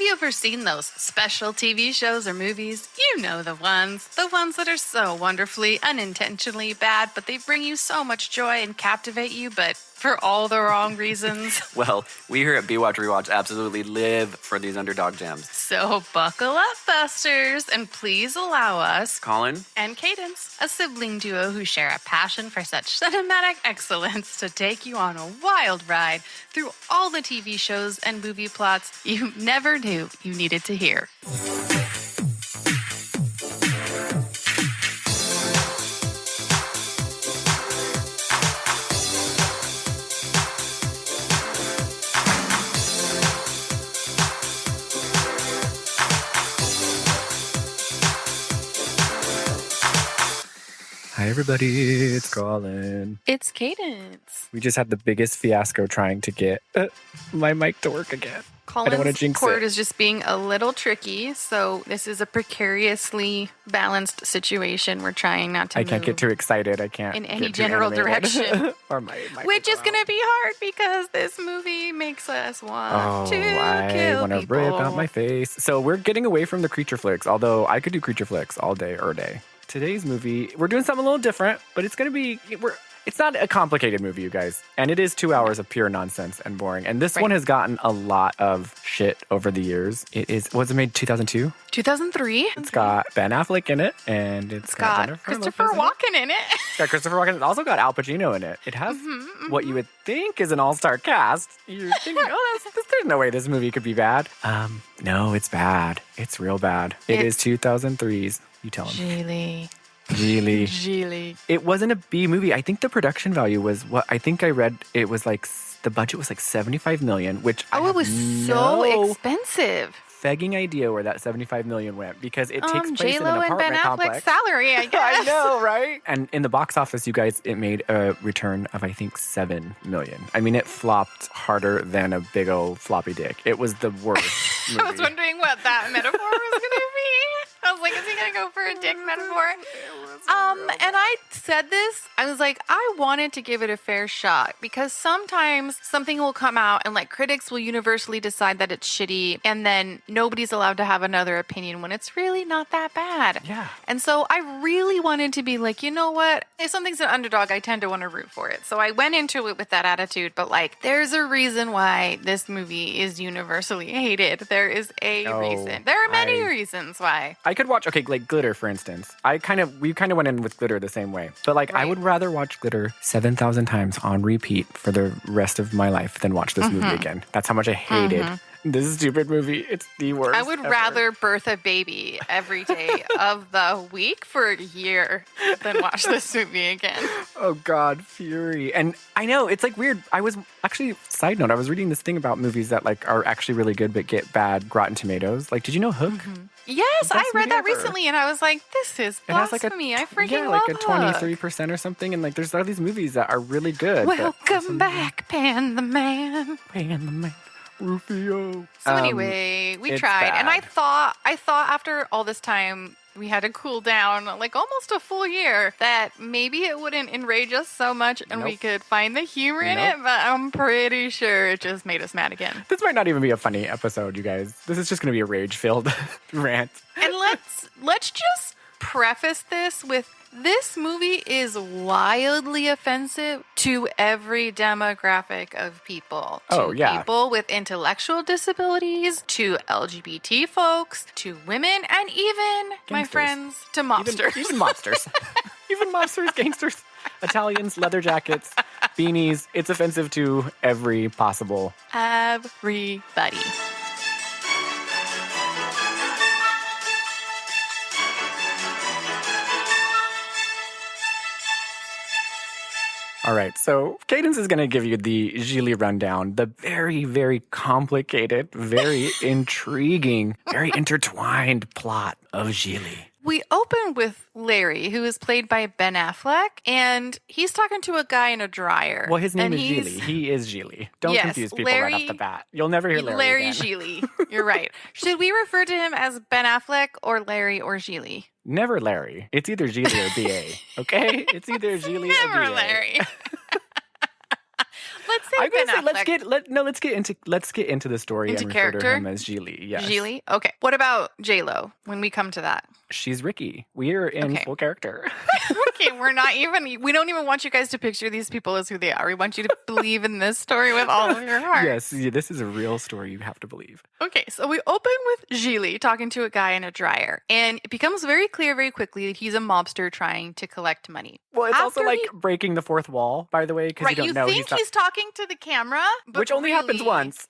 Have you ever seen those special TV shows or movies? You know the ones that are so wonderfully, unintentionally bad, but they bring you so much joy and captivate you, but for all the wrong reasons. Well, we here at B-Watch Rewatch absolutely live for these underdog gems. So buckle up, Busters, and please allow us, Colin and Cadence, a sibling duo who share a passion for such cinematic excellence, to take you on a wild ride through all the TV shows and movie plots you never knew you needed to hear. Hi, everybody. It's Colin. It's Cadence. We just had the biggest fiasco trying to get my mic to work again. I don't want to jinx cord it. is just being a little tricky, so this is a precariously balanced situation. We're trying not to I can't get too excited. I can't in get any too general animated. direction. Or my Which is going to be hard because this movie makes us want to I kill want to people. rip out my face. So we're getting away from the creature flicks, although I could do creature flicks all day or day. Today's movie, we're doing something a little different, but it's going to be... It's not a complicated movie, you guys. And it is 2 hours of pure nonsense and boring. And this one has gotten a lot of shit over the years. Was it made 2002? 2003. It's got Ben Affleck in it, and it's got Jennifer Christopher Lopez in it. Walken in it. It's got Christopher Walken. It's also got Al Pacino in it. It has what you would think is an all-star cast. You're thinking, there's no way this movie could be bad. No, it's bad. It's real bad. It is 2003's. You tell him. Gigli. It wasn't a B movie. I think the production value was what I think I read. It was like the budget was like $75 million, which it was so expensive. Fegging idea where that $75 million went, because it takes place in an J-Lo and Ben apartment complex. Affleck's salary, I guess. I know, right? And in the box office, you guys, it made a return of I think $7 million. I mean, it flopped harder than a big old floppy dick. It was the worst movie. I was wondering what that metaphor was going to be. I was like, is he going to go for a dick metaphor? And I said this, I was like, I wanted to give it a fair shot, because sometimes something will come out and like critics will universally decide that it's shitty, and then nobody's allowed to have another opinion when it's really not that bad. Yeah. And so I really wanted to be like, you know what? If something's an underdog, I tend to want to root for it. So I went into it with that attitude, but like, there's a reason why this movie is universally hated. There is a reason. There are many reasons why. I could watch, like Glitter, for instance. We kind of went in with Glitter the same way. But like, I would rather watch Glitter 7,000 times on repeat for the rest of my life than watch this movie again. That's how much I hated this stupid movie. It's the worst. I would rather birth a baby every day of the week for a year than watch this movie again. Oh God, Fury. And I know, it's like weird. I was actually, side note, I was reading this thing about movies that like are actually really good but get bad Rotten Tomatoes. Like, did you know Hook? Yes, I read that movie ever. recently, and I was like, this is blasphemy. I freaking love like a 23% or something. And like, there's all these movies that are really good. Welcome back, Pan the Man. Pan the Man. Rufio. So anyway, we tried, bad. and I thought after all this time, we had to cool down like almost a full year, that maybe it wouldn't enrage us so much and we could find the humor in it, but I'm pretty sure it just made us mad again. This might not even be a funny episode, you guys. This is just going to be a rage-filled rant. And let's just preface this with, this movie is wildly offensive to every demographic of people. To people with intellectual disabilities, to LGBT folks, to women, and even, my friends, to mobsters. Even mobsters. Even mobsters, gangsters, Italians, leather jackets, beanies. It's offensive to every possible. Everybody. All right, so Cadence is going to give you the Gigli rundown, the very, very complicated, very intriguing, very intertwined plot of Gigli. We open with Larry, who is played by Ben Affleck, and he's talking to a guy in a dryer. Well, his name is Gigli. He is Gigli. Don't confuse people right off the bat. You'll never hear Larry again. Gigli. You're right. Should we refer to him as Ben Affleck or Larry or Gigli? Never Larry. It's either Gigli or BA, okay? It's either Gigli or BA. Never Larry. let's say I'm Ben gonna say Affleck. let's get into the story Into and refer to character? him as Gigli. Yes. Gigli? Okay. What about J-Lo when we come to that? She's Ricky. We are in Okay. full character. Okay, we don't even want you guys to picture these people as who they are. We want you to believe in this story with all of your heart. Yes, this is a real story. You have to believe. Okay, so we open with Gigli talking to a guy in a dryer, and it becomes very clear very quickly that he's a mobster trying to collect money. Well, it's also After like he- breaking the fourth wall, by the way, because Right, you don't know think not- he's talking to the camera, but which only happens really- once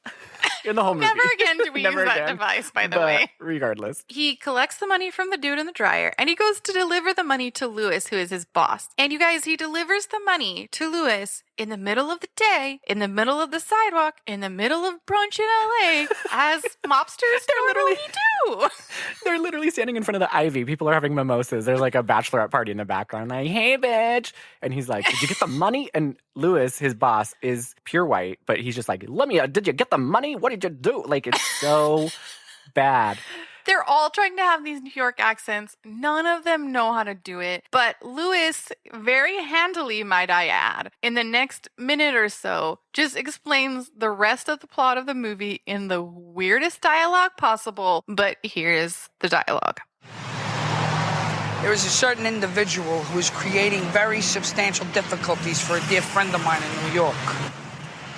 in the whole movie. Never again do we use Never that again. device, by the But way. regardless. He collects the money from the dude in the dryer and he goes to deliver the money to Lewis, who is his boss. And you guys, he delivers the money to Lewis in the middle of the day, in the middle of the sidewalk, in the middle of brunch in LA, as mobsters normally do. They're literally standing in front of the Ivy. People are having mimosas. There's like a bachelorette party in the background. Like, hey, bitch. And he's like, did you get the money? And Lewis, his boss, is pure white, but he's just like, did you get the money? What did you do? Like, it's so bad. They're all trying to have these New York accents. None of them know how to do it. But Lewis, very handily, might I add, in the next minute or so, just explains the rest of the plot of the movie in the weirdest dialogue possible. But here's the dialogue. There is a certain individual who is creating very substantial difficulties for a dear friend of mine in New York.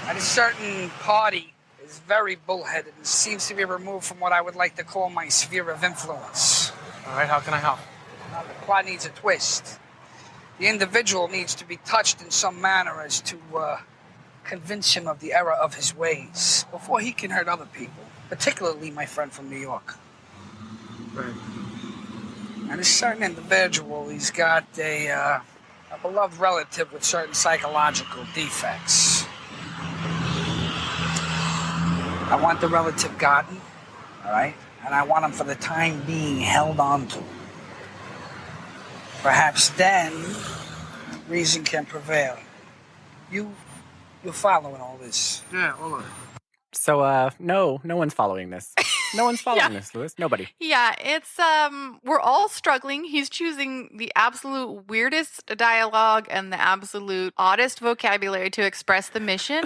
At a certain party, is very bullheaded and seems to be removed from what I would like to call my sphere of influence. All right, how can I help? Now, the plot needs a twist. The individual needs to be touched in some manner as to convince him of the error of his ways before he can hurt other people, particularly my friend from New York. Right. And a certain individual, he's got a beloved relative with certain psychological defects. I want the relative gotten, all right? And I want him for the time being held on to. Perhaps then, reason can prevail. You're following all this. Yeah, hold on. So, no one's following this. No one's following this, Lewis. Nobody. Yeah, it's we're all struggling. He's choosing the absolute weirdest dialogue and the absolute oddest vocabulary to express the mission.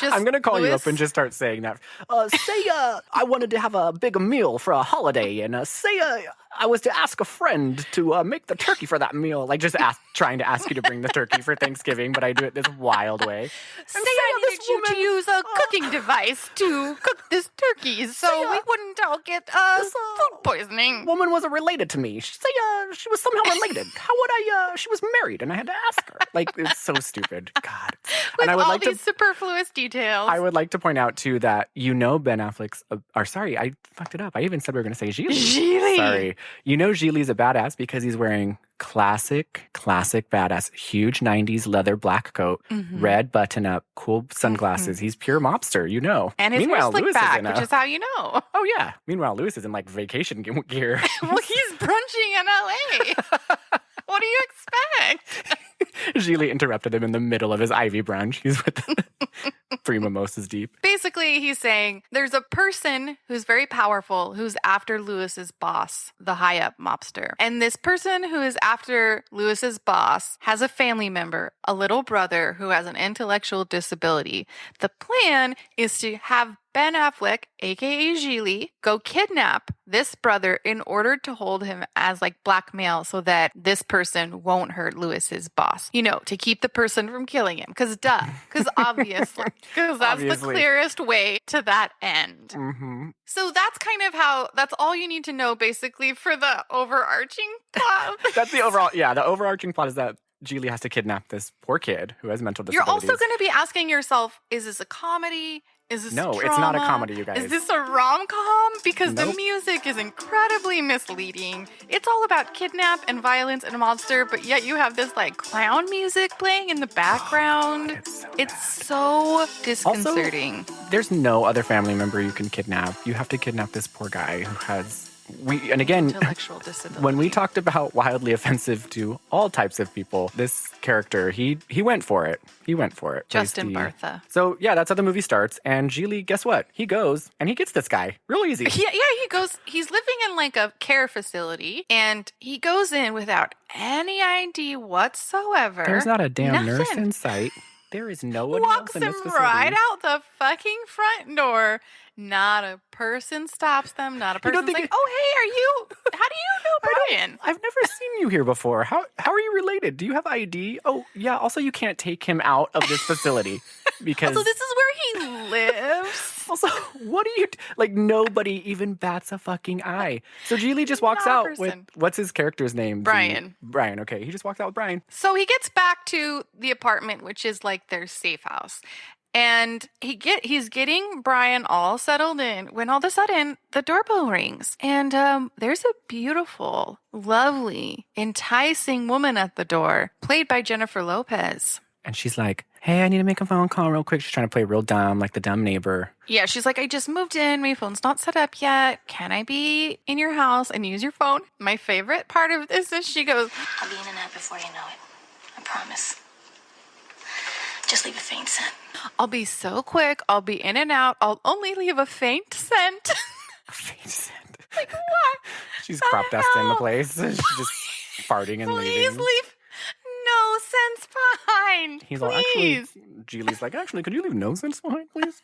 Just I'm going to call you Lewis- up and just start saying that. Say, I wanted to have a big meal for a holiday, and I was to ask a friend to make the turkey for that meal. Like, just trying to ask you to bring the turkey for Thanksgiving, but I do it this wild way. Say I needed you to use a cooking device to cook this turkey so we wouldn't all get food poisoning. Woman wasn't related to me. Say, she was somehow related. How would she was married, and I had to ask her. Like, it's so stupid. God. With And I would all like these to... superfluous details. I would like to point out, too, that Ben Affleck's... sorry, I fucked it up. I even said we were going to say Gigli. Gigli. Sorry. You know Gigli's a badass because he's wearing classic badass, huge 90s leather black coat, red button-up, cool sunglasses. He's pure mobster, you know. And his hair Meanwhile, slicked Lewis back, is in which is how you know. Oh, yeah. Meanwhile, Lewis is in, like, vacation gear. Well, he's brunching in LA. What do you expect? Gigli interrupted him in the middle of his Ivy brunch. He's with 3 mimosas deep. Basically, he's saying there's a person who's very powerful who's after Lewis's boss, the high up mobster. And this person who is after Lewis's boss has a family member, a little brother who has an intellectual disability. The plan is to have Ben Affleck, aka Gigli, go kidnap this brother in order to hold him as like blackmail so that this person won't hurt Lewis's boss. You know, to keep the person from killing him. Because obviously. Because that's the Obviously. clearest way to that end. Mm-hmm. So that's kind of that's all you need to know basically for the overarching plot. That's the overarching plot is that Gigli has to kidnap this poor kid who has mental You're disabilities. also going to be asking yourself, is this a comedy? Is this No, drama? it's not a comedy, you guys. Is this a rom-com? Because the Nope. music is incredibly misleading. It's all about kidnap and violence and a monster, but yet you have this like clown music playing in the background. It's so Disconcerting. There's no other family member you can kidnap. You have to kidnap this poor guy who has... And again, Intellectual disability. when we talked about wildly offensive to all types of people, this character, he went for it. He went for it. Justin Plays Bartha. So, yeah, that's how the movie starts. And Gigli, guess what? He goes and he gets this guy real easy. Yeah, he goes, he's living in like a care facility and he goes in without any ID whatsoever. There's not a damn nurse Nothing. in sight. there is nobody walks else in him this facility. right out the fucking front door. Not a person stops them. Not a You don't person's think like, it- "Oh, hey, are you? How do you know Brian?" I've never seen you here before. How are you related? Do you have ID? Oh, yeah. Also, you can't take him out of this facility because. Also, this is where he lives. Also, what do you like? Nobody even bats a fucking eye. So Gigli just walks Not a out with person. what's his character's name? Brian. Brian. Okay, he just walks out with Brian. So he gets back to the apartment, which is like their safe house. And he's getting Brian all settled in when all of a sudden the doorbell rings. And there's a beautiful, lovely, enticing woman at the door, played by Jennifer Lopez. And she's like, "Hey, I need to make a phone call real quick." She's trying to play real dumb, like the dumb neighbor. Yeah, she's like, "I just moved in. My phone's not set up yet. Can I be in your house and use your phone?" My favorite part of this is she goes, I'll be in and out before you know it. I promise. Just leave a faint scent. "I'll be so quick. I'll be in and out. I'll only leave a faint scent." A faint scent. Like, what? She's the crop dusting the hell? place. She's just farting and Please leaving. leave no sense behind. He's all, Please. actually, Gigli's like, "Actually, could you leave no sense behind, please?"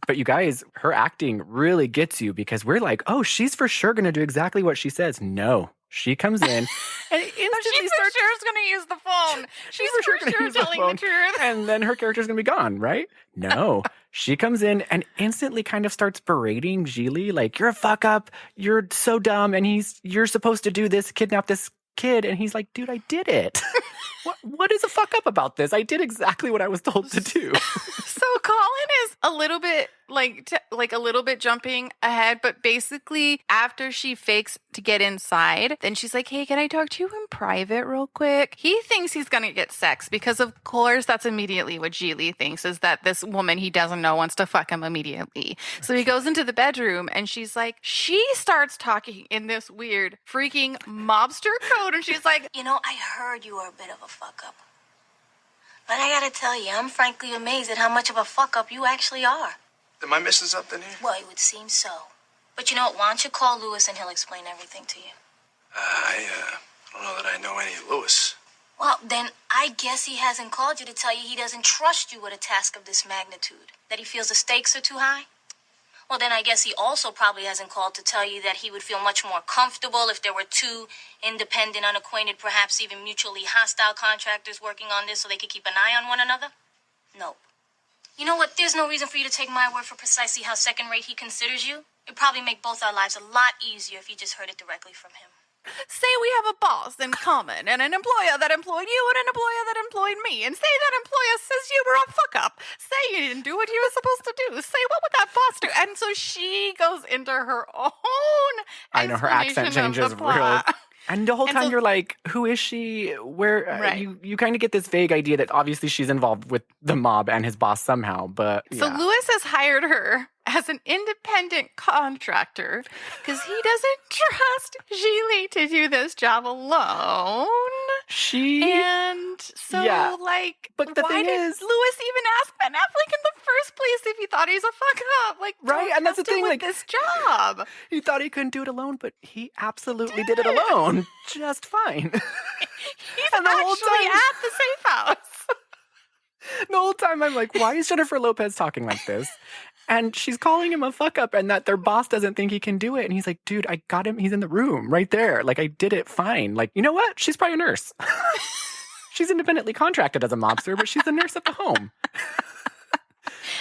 But you guys, her acting really gets you because we're like, "Oh, she's for sure going to do exactly what she says." No, she comes in and instantly She for starts. sure is going to use the phone. She's for sure gonna use the telling phone, the truth. and then her character's going to be gone, right? No. She comes in and instantly kind of starts berating Gigli, like, "You're a fuck up. You're so dumb. And you're supposed to do this, kidnap this kid." And he's like, "Dude, I did it. What is a fuck up about this? I did exactly what I was told to do." So Colin is a little bit like a little bit jumping ahead, but basically after she fakes to get inside, then she's like, "Hey, can I talk to you in private real quick?" He thinks he's gonna get sex because of course that's immediately what Gigli thinks, is that this woman he doesn't know wants to fuck him immediately. So he goes into the bedroom and she starts talking in this weird freaking mobster code, and she's like, You know, I heard you were a bit of a fuck up. But I gotta tell you, I'm frankly amazed at how much of a fuck up you actually are. Am I missing something here? Well, it would seem so. But you know what? Why don't you call Lewis and he'll explain everything to you? I don't know that I know any Lewis. Well, then I guess he hasn't called you to tell you he doesn't trust you with a task of this magnitude. That he feels the stakes are too high? Well, then I guess he also probably hasn't called to tell you that he would feel much more comfortable if there were two independent, unacquainted, perhaps even mutually hostile contractors working on this so they could keep an eye on one another? Nope. You know what? There's no reason for you to take my word for precisely how second-rate he considers you. It'd probably make both our lives a lot easier if you just heard it directly from him. "Say we have a boss in common and an employer that employed you and an employer that employed me, and say that employer says you were a fuck up. Say you didn't do what you were supposed to do. Say, what would that boss do?" And so she goes into her own I know her accent explanation of changes the plot. real. And the whole And time so- you're like, "Who is she? Where?" Right. You kind of get this vague idea that obviously she's involved with the mob and his boss somehow. But So yeah. Lewis has hired her as an independent contractor because he doesn't trust Gigli to do this job alone. And so, Yeah. like, But the why thing did is- Lewis even ask Ben Affleck in the first place if he thought he's a fuck up? Like, Right, don't and that's the trust him thing, with like- this job. He thought he couldn't do it alone, but he absolutely did it alone, just fine. He's And the whole actually time- at the safe house. The whole time I'm like, why is Jennifer Lopez talking like this? And she's calling him a fuck up and that their boss doesn't think he can do it. And he's like, "Dude, I got him. He's in the room right there. Like, I did it fine." Like, you know what? She's probably a nurse. She's independently contracted as a mobster, but she's a nurse at the home.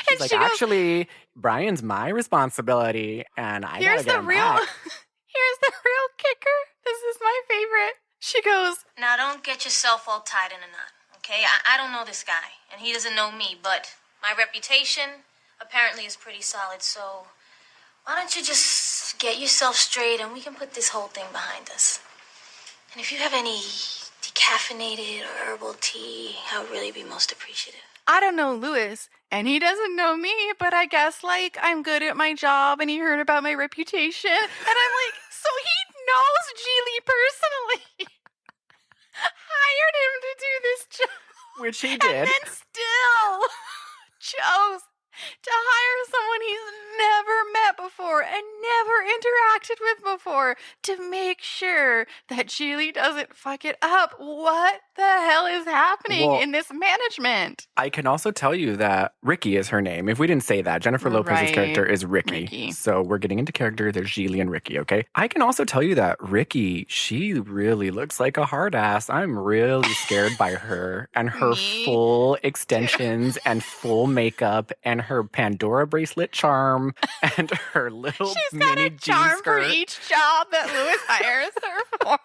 She's And like, she goes, "Actually, Brian's my responsibility, and I gotta here's get the him real back." here's the real kicker. This is my favorite. She goes, Now, don't get yourself all tied in a knot, okay? I don't know this guy, and he doesn't know me, but my reputation apparently is pretty solid, so why don't you just get yourself straight and we can put this whole thing behind us. And if you have any decaffeinated or herbal tea, I would really be most appreciative. "I don't know Lewis, and he doesn't know me, but I guess, like, I'm good at my job, and he heard about my reputation." And I'm like, so he knows Gigli personally. Hired him to do this job. Which he And did. then still chose to hire someone he's never met before and never interacted with before to make sure that Gigli doesn't fuck it up. What the hell is happening in this management? I can also tell you that Ricky is her name. If we didn't say that, Jennifer Lopez's character is Ricky. So we're getting into character. There's Gigli and Ricky, okay? I can also tell you that Ricky, she really looks like a hard ass. I'm really scared by her and her full extensions and full makeup and her Pandora bracelet charm and her little She's got mini a charm G skirt. for each job that Louis hires her for.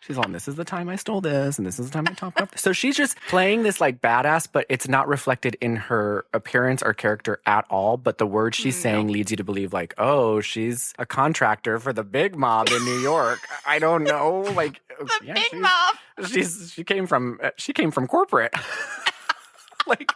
She's on, this is the time I stole this, and this is the time I topped up. So she's just playing this like badass, but it's not reflected in her appearance or character at all. But the words she's saying leads you to believe like, oh, she's a contractor for the big mob in New York. I don't know. Like The big mob. She came from corporate. Like,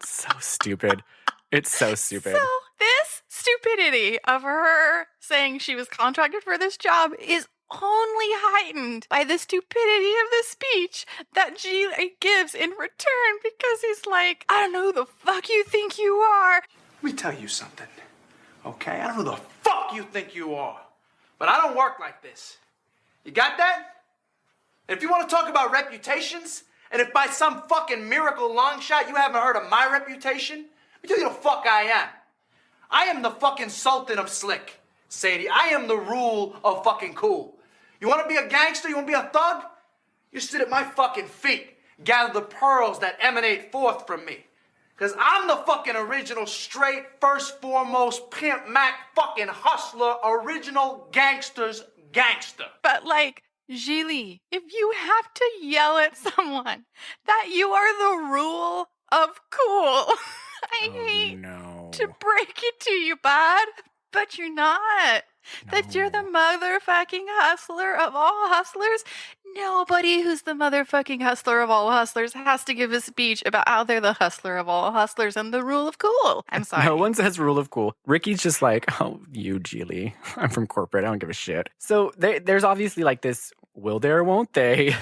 so stupid. It's so stupid. So this stupidity of her saying she was contracted for this job is only heightened by the stupidity of the speech that Gigli gives in return, because he's like, I don't know who the fuck you think you are. Let me tell you something, okay? I don't know who the fuck you think you are, but I don't work like this. You got that? And if you want to talk about reputations, and if by some fucking miracle long shot you haven't heard of my reputation, let me tell you the fuck I am. I am the fucking Sultan of Slick, Sadie. I am the rule of fucking cool. You want to be a gangster? You want to be a thug? You sit at my fucking feet, gather the pearls that emanate forth from me. Because I'm the fucking original, straight, first, foremost, pimp, Mac, fucking hustler, original gangster's gangster. But like, Gigli, if you have to yell at someone that you are the rule of cool, I hate to break it to you, bud, but you're not. That you're the motherfucking hustler of all hustlers. Nobody who's the motherfucking hustler of all hustlers has to give a speech about how they're the hustler of all hustlers and the rule of cool. I'm sorry. No one says rule of cool. Ricky's just like, oh, you, Gigli. I'm from corporate. I don't give a shit. So there's obviously like this will they or won't they?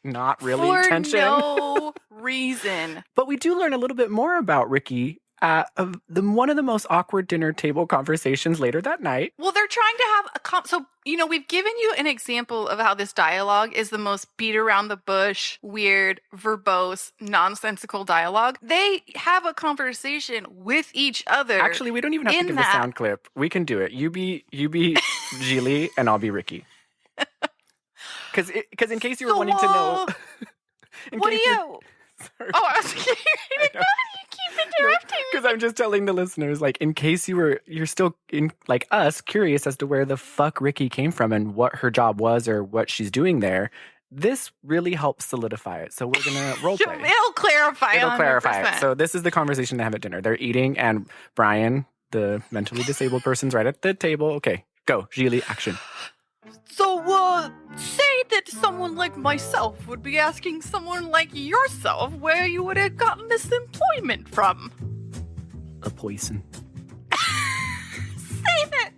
Not really For tension. no reason. But we do learn a little bit more about Ricky at one of the most awkward dinner table conversations later that night. Well, they're trying to have so, we've given you an example of how this dialogue is the most beat around the bush, weird, verbose, nonsensical dialogue. They have a conversation with each other. Actually, we don't even have to give the sound clip. We can do it. You be Gigli and I'll be Ricky. Because in case you were wanting to know. What do you? Sorry. Oh, I was kidding. You keep interrupting me. Because I'm just telling the listeners, like, in case you're still like us curious as to where the fuck Ricky came from and what her job was or what she's doing there. This really helps solidify it. So we're gonna role play. It'll clarify. It'll clarify it. So this is the conversation they have at dinner. They're eating, and Brian, the mentally disabled person's right at the table. Okay, go, Gigli, action. So, say that someone like myself would be asking someone like yourself where you would have gotten this employment from. A poison. Say that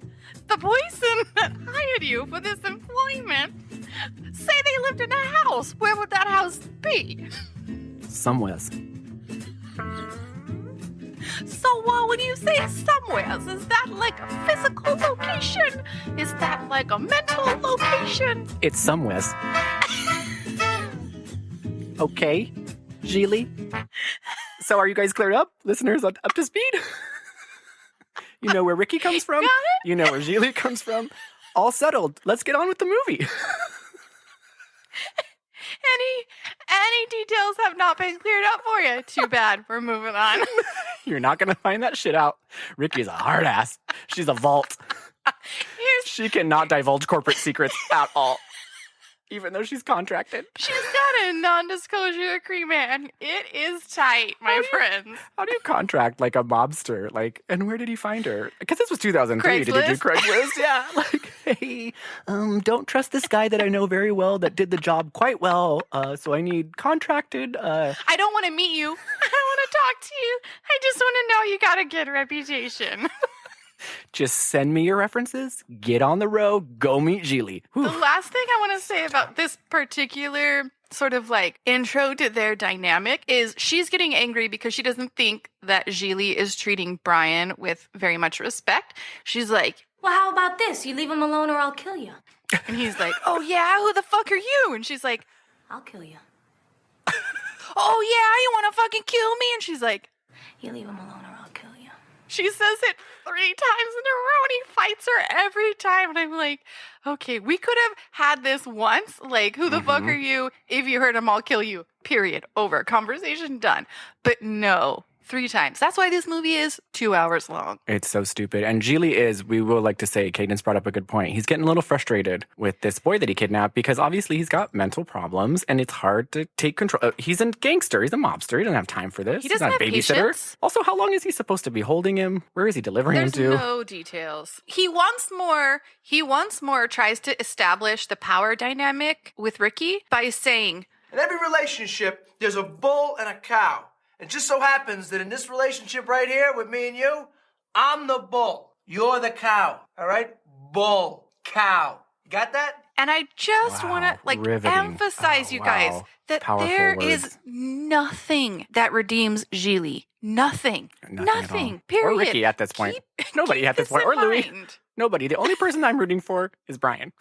the poison that hired you for this employment, say they lived in a house. Where would that house be? Somewheres. So, when you say somewheres, is that like a physical location? Is that like a mental location? It's somewheres. Okay, Gigli. So are you guys cleared up? Listeners up to speed? You know where Ricky comes from? Got it? You know where Gigli comes from? All settled. Let's get on with the movie. Any details have not been cleared up for you. Too bad. We're moving on. You're not going to find that shit out. Ricky's a hard ass. She's a vault. She cannot divulge corporate secrets at all. Even though she's contracted. She's got a non-disclosure agreement, and it is tight, my friends. How do you contract like a mobster? Like, and where did he find her? Because this was 2003. Did he do Craigslist? Yeah. Like, hey, don't trust this guy that I know very well that did the job quite well. So I need contracted. I don't want to meet you. I don't want to talk to you. I just want to know you got a good reputation. Just send me your references, get on the road, go meet Gigli. The last thing I want to say about this particular sort of like intro to their dynamic is she's getting angry because she doesn't think that Gigli is treating Brian with very much respect. She's like, Well, how about this? You leave him alone or I'll kill you. and he's like, oh yeah, who the fuck are you? And she's like, I'll kill you. oh yeah, you want to fucking kill me? And she's like, You leave him alone or I'll kill you. she says it 3 times in a row and he fights her every time. And I'm like, okay, we could have had this once. Like, who the fuck are you? If you hurt him, I'll kill you. Period. Over. Conversation done. But no, 3 times. That's why this movie is 2 hours long. It's so stupid. And Gigli is, we will like to say, Cadence brought up a good point. He's getting a little frustrated with this boy that he kidnapped because obviously he's got mental problems and it's hard to take control. He's a gangster. He's a mobster. He doesn't have time for this. He doesn't He's not a have babysitter. patience. Also, how long is he supposed to be holding him? Where is he delivering There's him to? no details. He once more tries to establish the power dynamic with Ricky by saying, In every relationship, there's a bull and a cow. It just so happens that in this relationship right here with me and you, I'm the bull. You're the cow. All right? Bull, cow. You got that? and I just Wow, want to like riveting. emphasize, Oh, you guys, wow. that Powerful there words. is nothing that redeems Gigli. Nothing. Nothing at all. Period. Or Ricky at this point. Nobody keep at this this point. in Or Louis. mind. Nobody. The only person I'm rooting for is Brian.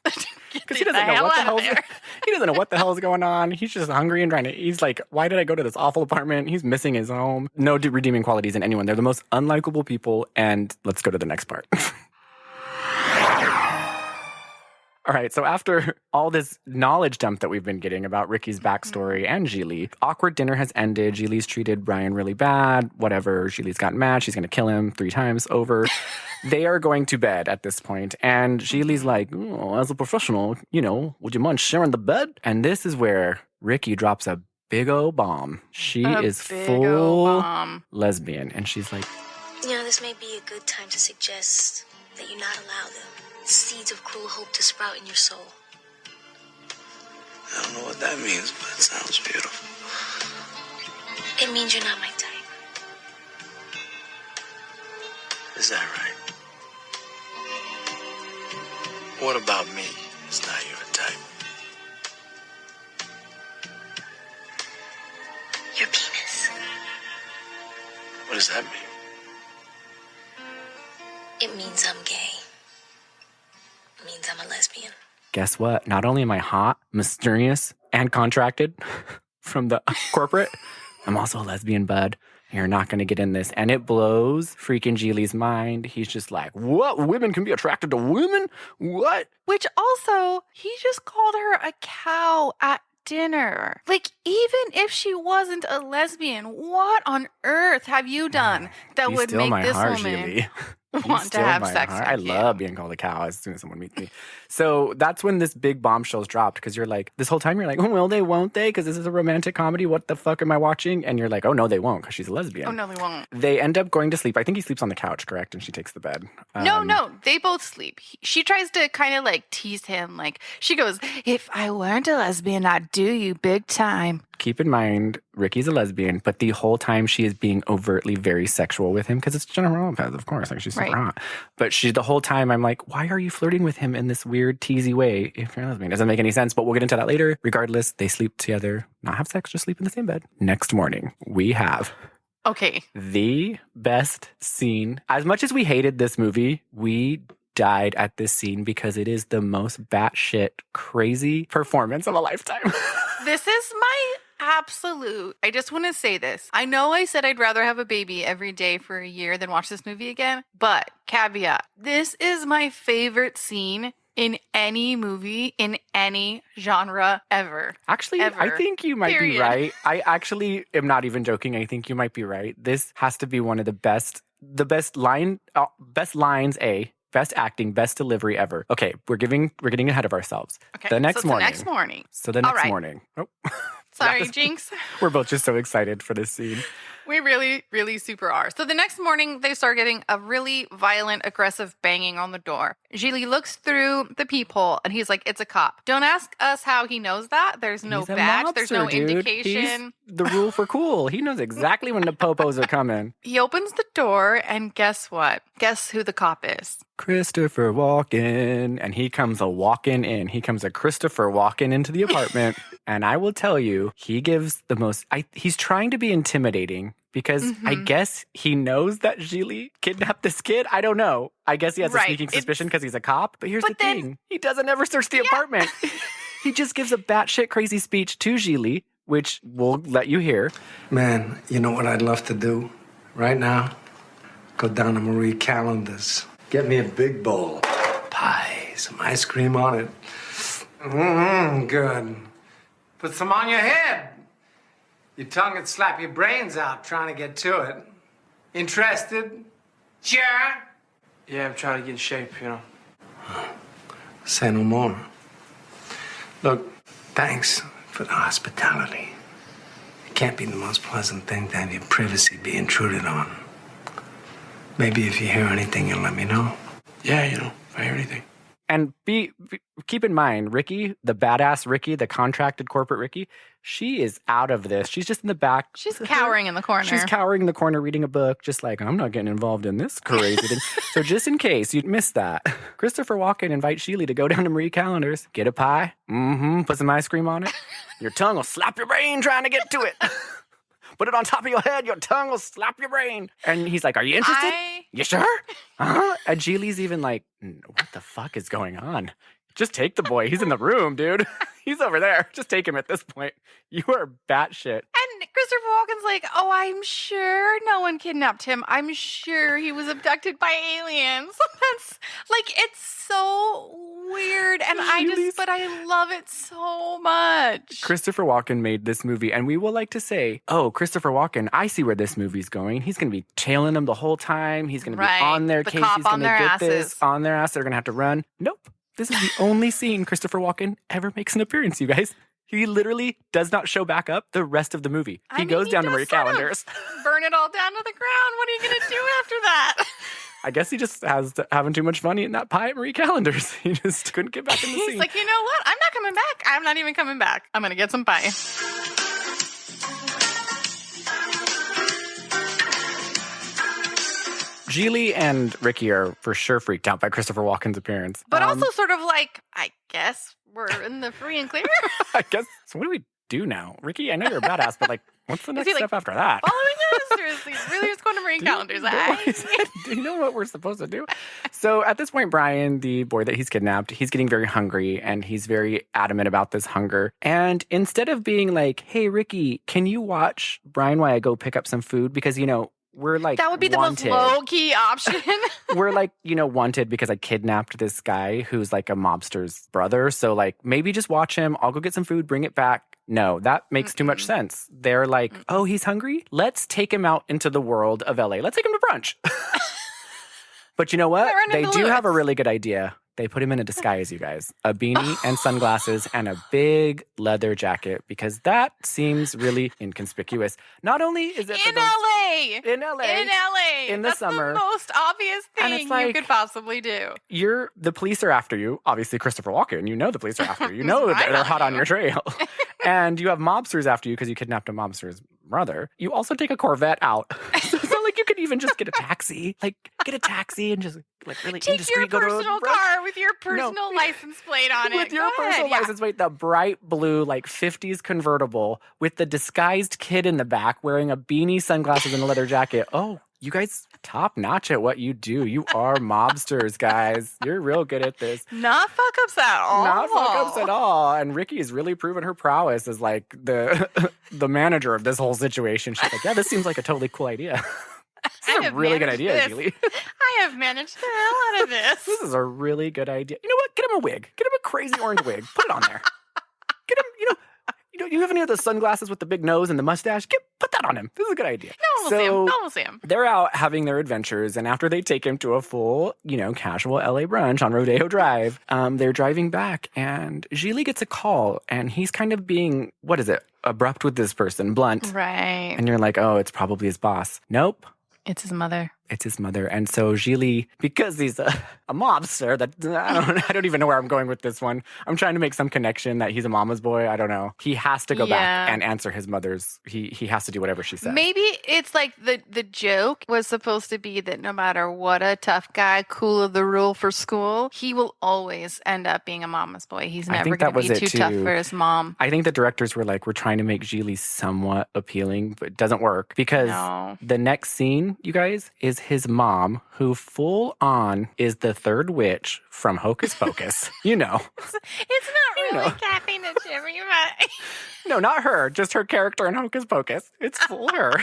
Because he doesn't know hell what the out of hell's there. he doesn't know what the hell is going on. He's just hungry and trying to. He's like, why did I go to this awful apartment? He's missing his home. No redeeming qualities in anyone. They're the most unlikable people. And let's go to the next part. All right, so after all this knowledge dump that we've been getting about Ricky's backstory and Gigli, awkward dinner has ended. Gigli's treated Brian really bad. Whatever. Gigli's gotten mad. She's going to kill him 3 times over. They are going to bed at this point, and Gigli's like, oh, as a professional, would you mind sharing the bed? And this is where Ricky drops a big old bomb. She is big full ol' bomb. lesbian, and she's like, This may be a good time to suggest that you not allow the seeds of cruel hope to sprout in your soul. I don't know what that means, but it sounds beautiful. It means you're not my type. Is that right? What about me is not your type? Your penis. What does that mean? It means I'm gay. It means I'm a lesbian. guess what? Not only am I hot, mysterious, and contracted from the corporate, I'm also a lesbian, bud. You're not going to get in this. And it blows freaking Gigli's mind. He's just like, what? Women can be attracted to women? What? Which also, he just called her a cow at dinner. Like, even if she wasn't a lesbian, what on earth have you done that Be would still make my this heart, woman Gigli. Be want to still have my sex heart. with I you? love being called a cow as soon as someone meets me. So that's when this big bombshell's dropped, because you're like, this whole time you're like, oh, will they, won't they? Because this is a romantic comedy. What the fuck am I watching? And you're like, oh, no, they won't, because she's a lesbian. Oh, no, they won't. They end up going to sleep. I think he sleeps on the couch, correct? And she takes the bed. No, they both sleep. She tries to kind of like tease him. Like, she goes, if I weren't a lesbian, I'd do you big time. Keep in mind, Ricky's a lesbian, but the whole time she is being overtly very sexual with him, because it's Jennifer Lopez, of course. Like, she's super hot. But the whole time, I'm like, why are you flirting with him in this weird, teasy way if you're a lesbian? It doesn't make any sense, but we'll get into that later. Regardless, they sleep together, not have sex, just sleep in the same bed. Next morning, we have Okay. the best scene. As much as we hated this movie, we died at this scene because it is the most batshit crazy performance of a lifetime. This is my absolute. I just want to say this. I know I said I'd rather have a baby every day for a year than watch this movie again, but caveat, this is my favorite scene in any movie, in any genre ever. Actually, Ever. I think you might be Period. right. I actually am not even joking. I think you might be right. This has to be one of the best lines, best acting, best delivery ever. Okay, we're getting ahead of ourselves. Okay. The next so morning. The next morning. So the next All right. morning. Oh. Sorry, Jinx. We're both just so excited for this scene. We really, really super are. So the next morning, they start getting a really violent, aggressive banging on the door. Gigli looks through the peephole and he's like, it's a cop. Don't ask us how he knows that. There's no He's a badge. There's no mobster, dude. indication. He's the rule for cool. He knows exactly when the popos are coming. He opens the door and guess what? Guess who the cop is? Christopher Walken. And he comes a walking in. He comes a Christopher Walken into the apartment. And I will tell you, he gives the most... he's trying to be intimidating because I guess he knows that Gigli kidnapped this kid. I don't know. I guess he has a sneaking suspicion because he's a cop. But here's the thing. He doesn't ever search the apartment. He just gives a batshit crazy speech to Gigli, which we'll let you hear. Man, you know what I'd love to do right now? Go down to Marie Callender's. Get me a big bowl. Pie, some ice cream on it. Good. Put some on your head. Your tongue would slap your brains out trying to get to it. Interested? Sure. Yeah, I'm trying to get in shape, you know. Say no more. Look, thanks for the hospitality. It can't be the most pleasant thing to have your privacy be intruded on. Maybe if you hear anything, you'll let me know. Yeah, you know, if I hear anything. And keep in mind, Ricky, the badass Ricky, the contracted corporate Ricky, she is out of this. She's just in the back. She's cowering in the corner. She's cowering in the corner reading a book, just like, I'm not getting involved in this crazy thing. So just in case you missed that, Christopher Walken invites Gigli to go down to Marie Callender's, get a pie, put some ice cream on it. Your tongue will slap your brain trying to get to it. Put it on top of your head, your tongue will slap your brain. And he's like, are you interested? You sure? And Gigli's even like, what the fuck is going on? Just take the boy. He's in the room, dude. He's over there. Just take him at this point. You are batshit. And Christopher Walken's like, oh, I'm sure no one kidnapped him. I'm sure he was abducted by aliens. That's like, it's so weird. And but I love it so much. Christopher Walken made this movie, and we will like to say, oh, Christopher Walken, I see where this movie's going. He's going to be tailing them the whole time. He's going to be on their case. He's going to get this on their ass. They're going to have to run. Nope. This is the only scene Christopher Walken ever makes an appearance, you guys. He literally does not show back up the rest of the movie. He goes down to Marie Callender's. Burn it all down to the ground. What are you going to do after that? I guess he just has having too much fun eating that pie at Marie Callender's. He just couldn't get back in the scene. He's like, you know what? I'm not coming back. I'm not even coming back. I'm going to get some pie. Gigli and Ricky are for sure freaked out by Christopher Walken's appearance. But also sort of like, I guess we're in the free and clear. I guess. So what do we do now? Ricky, I know you're a badass, but like, what's the next step after that? Following us? Or is he really just going to Marie Callender's? Do you know what we're supposed to do? So at this point, Brian, the boy that he's kidnapped, he's getting very hungry and he's very adamant about this hunger. And instead of being like, hey, Ricky, can you watch Brian while I go pick up some food? Because, you know, we're like that would be wanted. The most low-key option. We're like, you know, wanted because I kidnapped this guy who's like a mobster's brother. So like maybe just watch him. I'll go get some food, bring it back. No, that makes too much sense. They're like, oh, he's hungry? Let's take him out into the world of LA. Let's take him to brunch. But you know what? They do have a really good idea. They put him in a disguise, you guys. A beanie and sunglasses and a big leather jacket because that seems really inconspicuous. Not only is it in LA. In the summer. That's the most obvious thing you could possibly do. The police are after you. Obviously, Christopher Walken. You know the police are after you. You know that they're hot on your trail. And you have mobsters after you because you kidnapped a mobster's brother. You also take a Corvette out. So it's not like you could even just get a taxi. Like, get a taxi and just like really take your personal car with your personal license plate on it. With your personal license plate, the bright blue, like 50s convertible with the disguised kid in the back wearing a beanie, sunglasses, and a leather jacket. Oh, you guys top notch at what you do. You are mobsters, guys. You're real good at this. Not fuck ups at all. Not fuck ups at all. And Ricky has really proven her prowess as like the manager of this whole situation. She's like, yeah, this seems like a totally cool idea. This is a really good idea, Gigli. I have managed the hell out of this. This is a really good idea. You know what? Get him a wig. Get him a crazy orange wig. Put it on there. Get him, you have any of the sunglasses with the big nose and the mustache? Put that on him. This is a good idea. No one will see him. They're out having their adventures, and after they take him to a full, casual LA brunch on Rodeo Drive, they're driving back, and Gigli gets a call, and he's kind of being, what is it? abrupt with this person, blunt. Right. And you're like, oh, it's probably his boss. Nope. It's his mother. It's his mother. And so Gigli, because he's a mobster, that I don't even know where I'm going with this one. I'm trying to make some connection that he's a mama's boy. I don't know. He has to go back and answer his mother's. He has to do whatever she says. Maybe it's like the joke was supposed to be that no matter what a tough guy, cool of the rule for school, he will always end up being a mama's boy. He's never going to be too tough for his mom. I think the directors were like, we're trying to make Gigli somewhat appealing, but it doesn't work because the next scene, you guys, is his mom, who full on is the third witch from Hocus Pocus. You know. It's not really Kathy and Jimmy, but... No, not her. Just her character in Hocus Pocus. It's full her.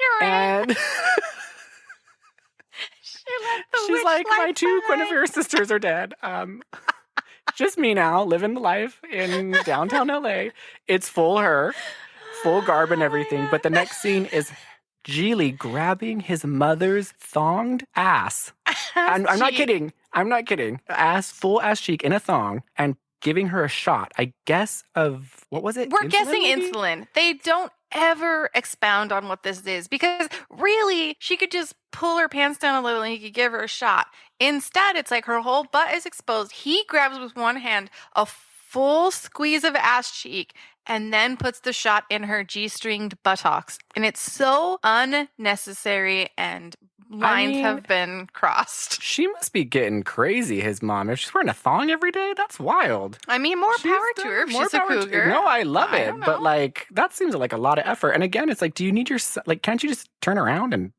You're right. And she's like, my two Guinevere sisters are dead. Just me now, living the life in downtown LA. It's full her, full garb and everything. But the next scene is Gigli grabbing his mother's thonged ass. And I'm not kidding. Full ass cheek in a thong and giving her a shot, I guess, of, what was it? We're guessing insulin. They don't ever expound on what this is because really she could just pull her pants down a little and he could give her a shot. Instead, it's like her whole butt is exposed. He grabs with one hand a full squeeze of ass cheek and then puts the shot in her G-stringed buttocks. And it's so unnecessary and lines have been crossed. She must be getting crazy, his mom. If she's wearing a thong every day, that's wild. I mean, more power to her if she's a cougar. No, I love it. But like, that seems like a lot of effort. And again, it's like, do you need your, like, can't you just turn around and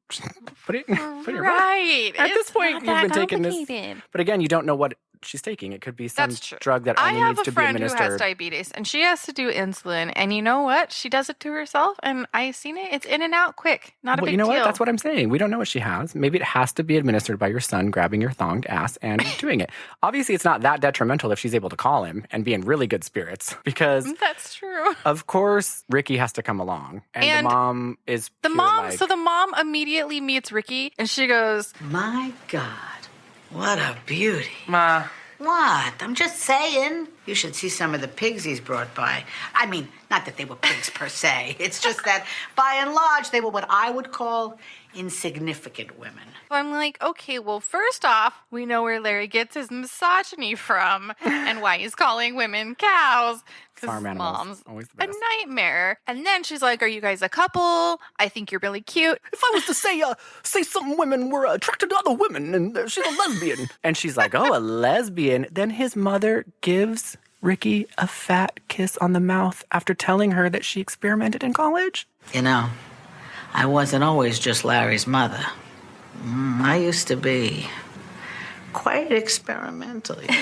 put it right. At this point, you've been taking this. But again, you don't know what she's taking. It could be some drug that only needs to be administered. I have a friend who has diabetes, and she has to do insulin. And you know what? She does it to herself, and I've seen it. It's in and out quick. Not a big deal. You know what? That's what I'm saying. We don't know what she has. Maybe it has to be administered by your son grabbing your thonged ass and doing it. Obviously, it's not that detrimental if she's able to call him and be in really good spirits, because that's true. Of course, Ricky has to come along, and the mom is the mom. So the mom immediately meets Ricky, and she goes, "My God, what a beauty, Ma." What? I'm just saying. You should see some of the pigs he's brought by. I mean, not that they were pigs per se. It's just that, by and large, they were what I would call insignificant women. I'm like, okay, well, first off, we know where Larry gets his misogyny from and why he's calling women cows. Farm animals. Mom's always the a best. nightmare. And then she's like, are you guys a couple? I think you're really cute. If I was to say some women were attracted to other women and she's a lesbian. And she's like, oh, a lesbian. Then his mother gives Ricky a fat kiss on the mouth after telling her that she experimented in college. You know, I wasn't always just Larry's mother. I used to be quite experimental. You know?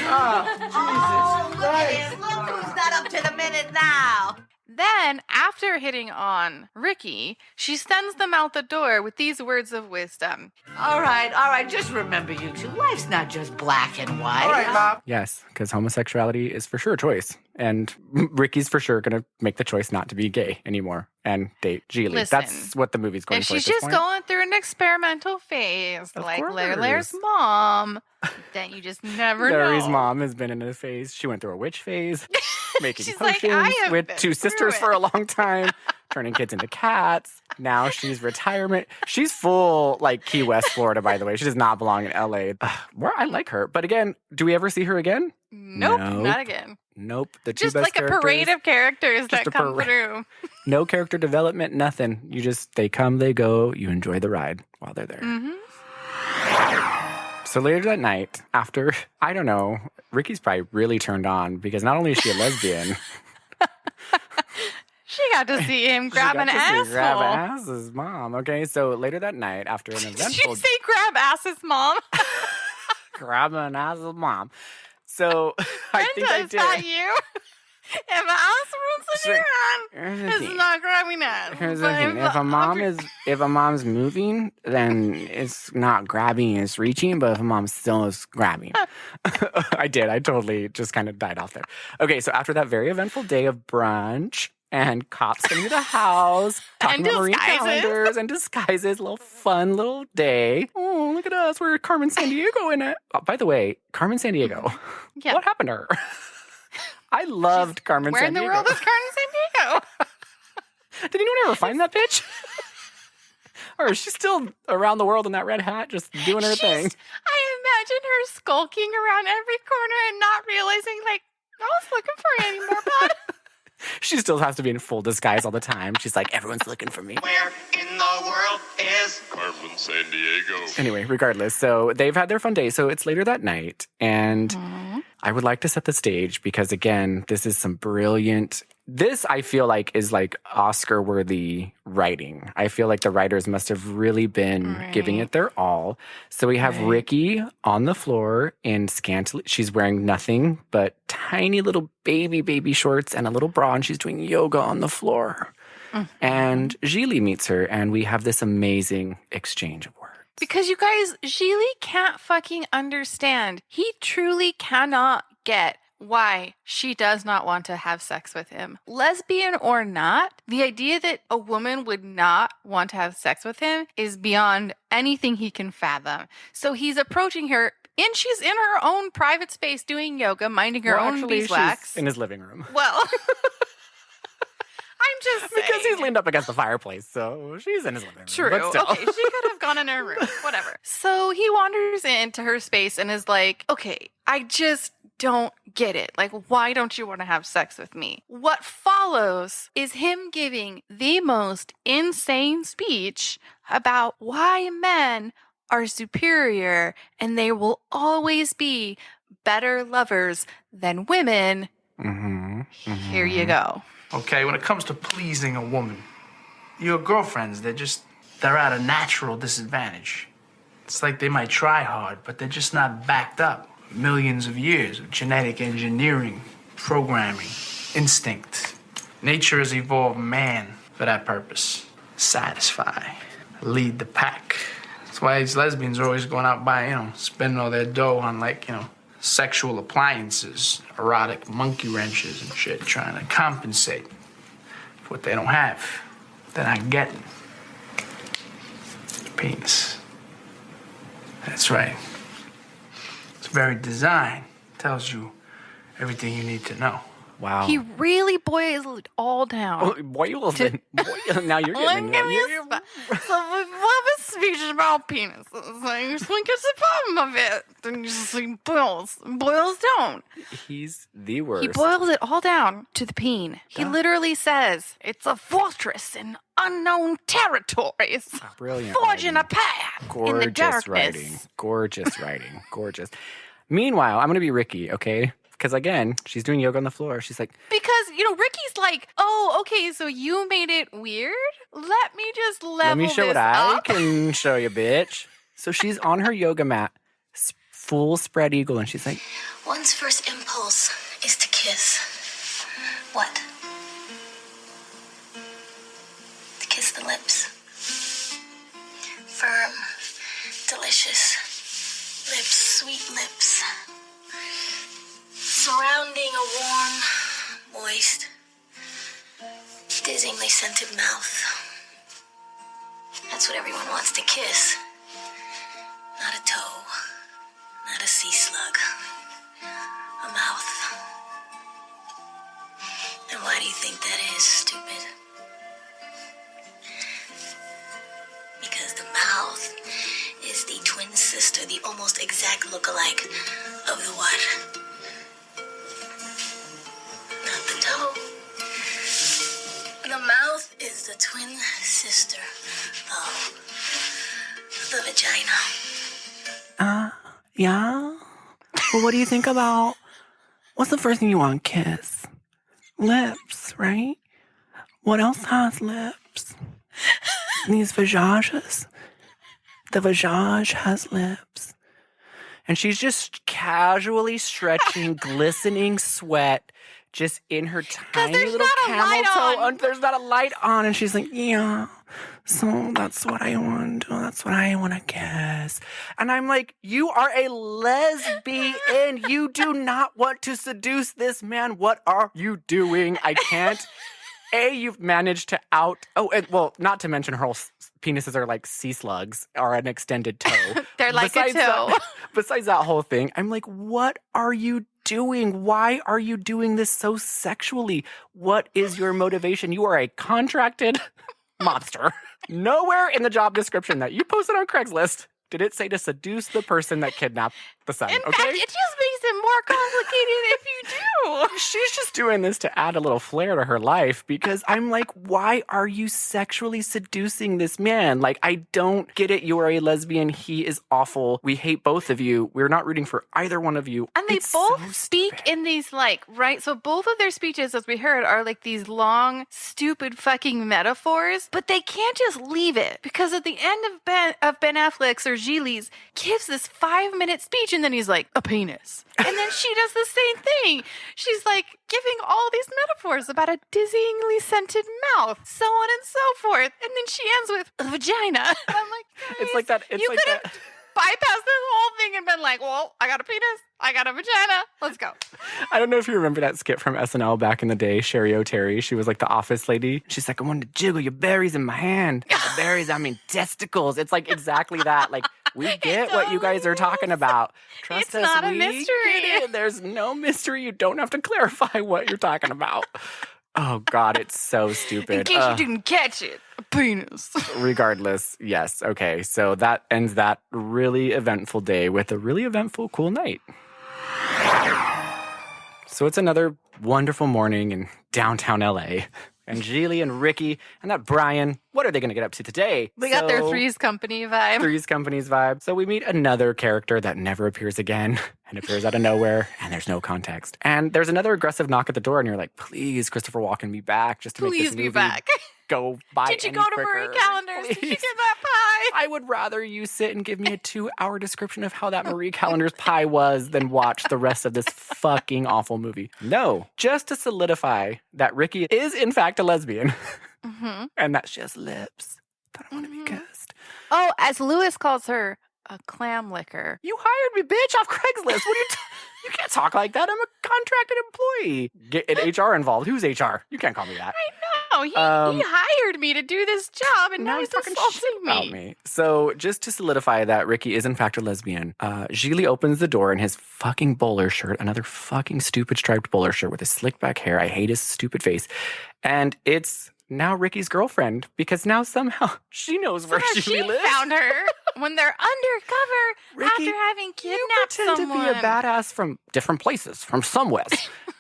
Oh, look at him. Look who's not up to the minute now. Then, after hitting on Ricky, she sends them out the door with these words of wisdom. All right. Just remember, you two. Life's not just black and white. All right, Mom. Yes, because homosexuality is for sure a choice. And Ricky's for sure going to make the choice not to be gay anymore and date Gigli. Listen, that's what the movie's going if for. If she's just going through an experimental phase, like Larry's mom, then you just never know. Larry's mom has been in a phase. She went through a witch phase, making potions like, with two sisters for a long time, turning kids into cats. Now she's retirement. She's full, like, Key West, Florida, by the way. She does not belong in LA. I like her. But again, do we ever see her again? Nope. Not again. Nope. The two just best like characters, a parade of characters that come through. No character development, nothing. They come, they go. You enjoy the ride while they're there. Mm-hmm. So later that night, after, I don't know, Ricky's probably really turned on because not only is she a lesbian. She got to see him grab an asshole. Grab ass's mom. Okay, so later that night, after an eventful... Did you say grab ass's mom? Grab an ass's mom. So I think I did. Is that you? If an ass rolls in your hand, it's not grabbing ass. Here's the thing. If a mom's moving, then it's not grabbing, it's reaching, but if a mom still is grabbing. I did. I totally just kind of died off there. Okay, so after that very eventful day of brunch and cops coming to the house, talking about marine calendars and disguises, a little fun little day. Oh, look at us. We're Carmen Sandiego in it. Oh, by the way, Carmen Sandiego. Yeah. What happened to her? I loved Carmen Where Sandiego. in the world is Carmen Sandiego? Did anyone ever find that bitch? Or is she still around the world in that red hat, just doing her thing? I imagine her skulking around every corner and not realizing, like, I was looking for you anymore, bud. She still has to be in full disguise all the time. She's like, everyone's looking for me. Where in the world is Carmen Sandiego? Anyway, regardless, so they've had their fun day. So it's later that night, and I would like to set the stage because, again, this is some brilliant... This, I feel like, is like Oscar-worthy writing. I feel like the writers must have really been giving it their all. So we have Ricky on the floor in scantily... She's wearing nothing but tiny little baby shorts and a little bra, and she's doing yoga on the floor. And Gigli meets her, and we have this amazing exchange of words. Because you guys, Gigli can't fucking understand. He truly cannot get why she does not want to have sex with him. Lesbian or not, the idea that a woman would not want to have sex with him is beyond anything he can fathom. So he's approaching her, and she's in her own private space doing yoga, minding her own beeswax. She's in his living room. Well... I'm just saying. Because he's leaned up against the fireplace, so she's in his living room. True. But still. Okay, she could have gone in her room. Whatever. So he wanders into her space and is like, okay, I just don't get it. Like, why don't you want to have sex with me? What follows is him giving the most insane speech about why men are superior and they will always be better lovers than women. Here you go. Okay, when it comes to pleasing a woman, your girlfriends, they're at a natural disadvantage. It's like they might try hard, but they're just not backed up. Millions of years of genetic engineering, programming, instinct. Nature has evolved man for that purpose. Satisfy, lead the pack. That's why these lesbians are always going out buying, spending all their dough on sexual appliances, erotic monkey wrenches and shit, trying to compensate for what they don't have. They're not getting. The penis. That's right. It's very design. Tells you everything you need to know. Wow. He really boils it all down. Oh, now you're getting it. So we love a speech about penis. It's like, just like it's the problem of it. Then you just like boils down. He's the worst. He boils it all down to the peen. He literally says, it's a fortress in unknown territories. Brilliant. Forging a path in the darkness. Gorgeous writing. Gorgeous. Meanwhile, I'm going to be Ricky, okay? Because, again, she's doing yoga on the floor. She's like... Because, Ricky's like, oh, okay, so you made it weird? Let me just level this up. Let me show what I can show you, bitch. So she's on her yoga mat, full spread eagle, and she's like... One's first impulse is to kiss. What? To kiss the lips. Firm, delicious lips, sweet lips. Surrounding a warm, moist, dizzyingly scented mouth. That's what everyone wants to kiss. Not a toe, not a sea slug, a mouth. And why do you think that is, stupid? Because the mouth is the twin sister, the almost exact lookalike of the what? Not the toe. The mouth is the twin sister of the vagina. Yeah? Well, what do you think about... What's the first thing you want to kiss? Lips, right? What else has lips? These vajages. The vajage has lips. And she's just casually stretching, glistening sweat just in her tiny little camel toe. There's not a light on. And she's like, yeah, so that's what I want to do. That's what I want to kiss. And I'm like, you are a lesbian. You do not want to seduce this man. What are you doing? I can't. You've managed to not to mention her penises are like sea slugs or an extended toe. They're like a toe. Besides that whole thing, I'm like, what are you doing? Why are you doing this so sexually? What is your motivation? You are a contracted mobster. Nowhere in the job description that you posted on Craigslist did it say to seduce the person that kidnapped the son. In fact, it just makes it more complicated if you do. She's just doing this to add a little flair to her life because I'm like, why are you sexually seducing this man? Like, I don't get it. You are a lesbian. He is awful. We hate both of you. We're not rooting for either one of you. And they both speak in these, like, right? So both of their speeches, as we heard, are like these long, stupid fucking metaphors, but they can't just leave it because at the end of Ben Affleck's or Gigli's gives this 5-minute speech and then he's like, a penis. And then she does the same thing. She's like giving all these metaphors about a dizzyingly scented mouth, so on and so forth. And then she ends with a vagina. And I'm like, guys, It's like that. you could have bypassed this whole thing and been like, well, I got a penis, I got a vagina, let's go. I don't know if you remember that skit from SNL back in the day, Sherry O'Terry. She was like the office lady. She's like, I want to jiggle your berries in my hand. The berries, I mean testicles. It's like exactly that. Like, we get what you guys are talking about. Trust It's us, not a we mystery. get it. There's no mystery. You don't have to clarify what you're talking about. Oh, God, it's so stupid. In case you didn't catch it, a penis. Regardless, yes. Okay, so that ends that really eventful day with a really eventful, cool night. So it's another wonderful morning in downtown LA. And Gigli and Ricky and that Brian, what are they going to get up to today? They got their Three's Company vibe. Three's Company's vibe. So we meet another character that never appears again and appears out of nowhere and there's no context. And there's another aggressive knock at the door and you're like, please, Christopher Walken, be back just to make this movie go by. Did you go to Marie Callender's? Did you get that pie? I would rather you sit and give me a 2-hour description of how that Marie Callender's pie was than watch the rest of this fucking awful movie. No, just to solidify that Ricky is in fact a lesbian and that she has lips that I want to be kissed. Oh, as Lewis calls her, a clam licker. You hired me, bitch, off Craigslist. What are you you can't talk like that. I'm a contracted employee. Get an HR involved. Who's HR? You can't call me that. I know. He hired me to do this job, and now he's talking assaulting shit about me. So just to solidify that Ricky is in fact a lesbian, Gigli opens the door in his fucking bowler shirt, another fucking stupid striped bowler shirt with his slick back hair. I hate his stupid face. And it's now Ricky's girlfriend because now somehow she knows where she lives. Found her when they're undercover Ricky, after having kidnapped you pretend someone. to be a badass from different places, from somewhere.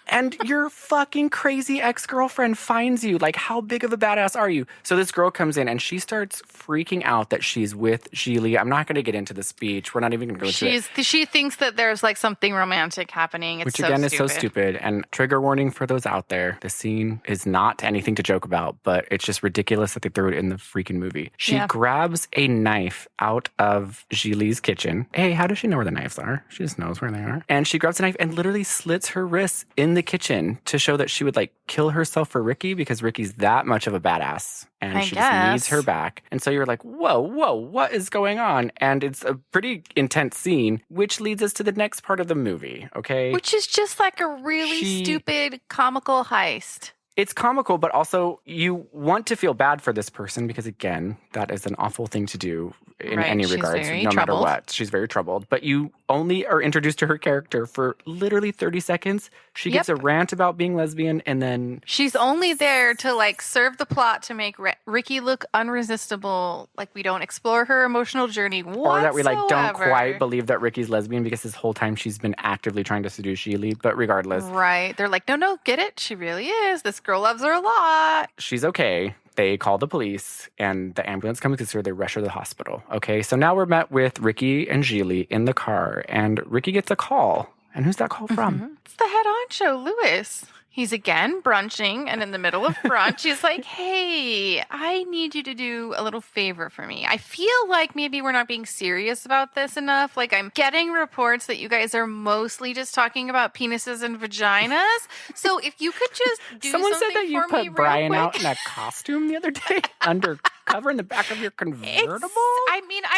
And your fucking crazy ex-girlfriend finds you. Like, how big of a badass are you? So this girl comes in and she starts freaking out that she's with Gigli. I'm not going to get into the speech. We're not even going to go into it. She thinks that there's like something romantic happening. It's Which again is so stupid. And trigger warning for those out there. The scene is not anything to joke about, but it's just ridiculous that they threw it in the freaking movie. She grabs a knife out of Gigli's kitchen. Hey, how does she know where the knives are? She just knows where they are. And she grabs a knife and literally slits her wrists in the kitchen to show that she would like kill herself for Ricky because Ricky's that much of a badass and she just needs her back. And so you're like, whoa, what is going on? And it's a pretty intense scene, which leads us to the next part of the movie, okay? Which is just like a really stupid comical heist. It's comical, but also you want to feel bad for this person because, again, that is an awful thing to do in any regards, no matter what. She's very troubled. But you only are introduced to her character for literally 30 seconds. She gives a rant about being lesbian, and then she's only there to like serve the plot to make Ricky look unresistible. Like we don't explore her emotional journey whatsoever. Or that we like don't quite believe that Ricky's lesbian because this whole time she's been actively trying to seduce Gigli. But regardless. Right. They're like, no, get it? She really is. This girl loves her a lot. She's okay. They call the police and the ambulance comes to her. They rush her to the hospital. Okay, so now we're met with Ricky and Gigli in the car and Ricky gets a call. And who's that call from? It's the head honcho, Lewis. He's again brunching, and in the middle of brunch, he's like, hey, I need you to do a little favor for me. I feel like maybe we're not being serious about this enough. Like, I'm getting reports that you guys are mostly just talking about penises and vaginas. So if you could just do Someone something said that you for me put Brian real out quick. in a costume the other day undercover in the back of your convertible.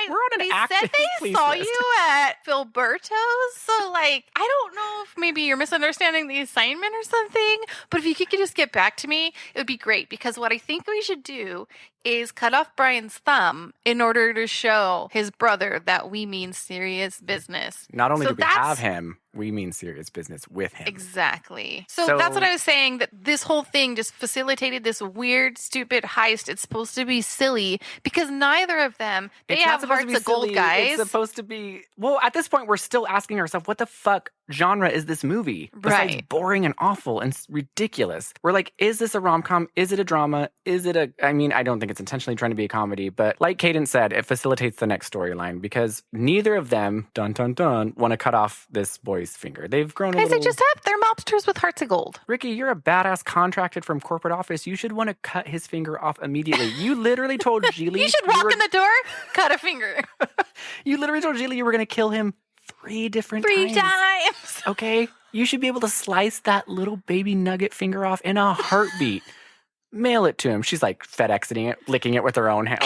We're on they said they saw you at Filberto's. So, like, I don't know if maybe you're misunderstanding the assignment or something. But if you could just get back to me, it would be great. Because what I think we should do is cut off Brian's thumb in order to show his brother that we mean serious business. Not only So do we have him, we mean serious business with him. Exactly. So that's what I was saying, that this whole thing just facilitated this weird, stupid heist. It's supposed to be silly because neither of them, they It's not have supposed to hearts be of gold, silly. guys. It's supposed to be... Well, at this point, we're still asking ourselves, what the fuck genre is this movie? Besides Right. boring and awful and ridiculous. We're like, is this a rom-com? Is it a drama? Is it a... I mean, I don't think it's intentionally trying to be a comedy, but like Cadence said, it facilitates the next storyline because neither of them, dun dun dun, want to cut off this boy's finger. They've grown a Guys, little... they just have, they're mobsters with hearts of gold. Ricky, you're a badass contracted from corporate office. You should want to cut his finger off immediately. You literally told Gigli... You should walk in the door, cut a finger. You literally told Gigli you were going to kill him 3 different Three times. Okay? You should be able to slice that little baby nugget finger off in a heartbeat. Mail it to him. She's like FedExing it, licking it with her own hand.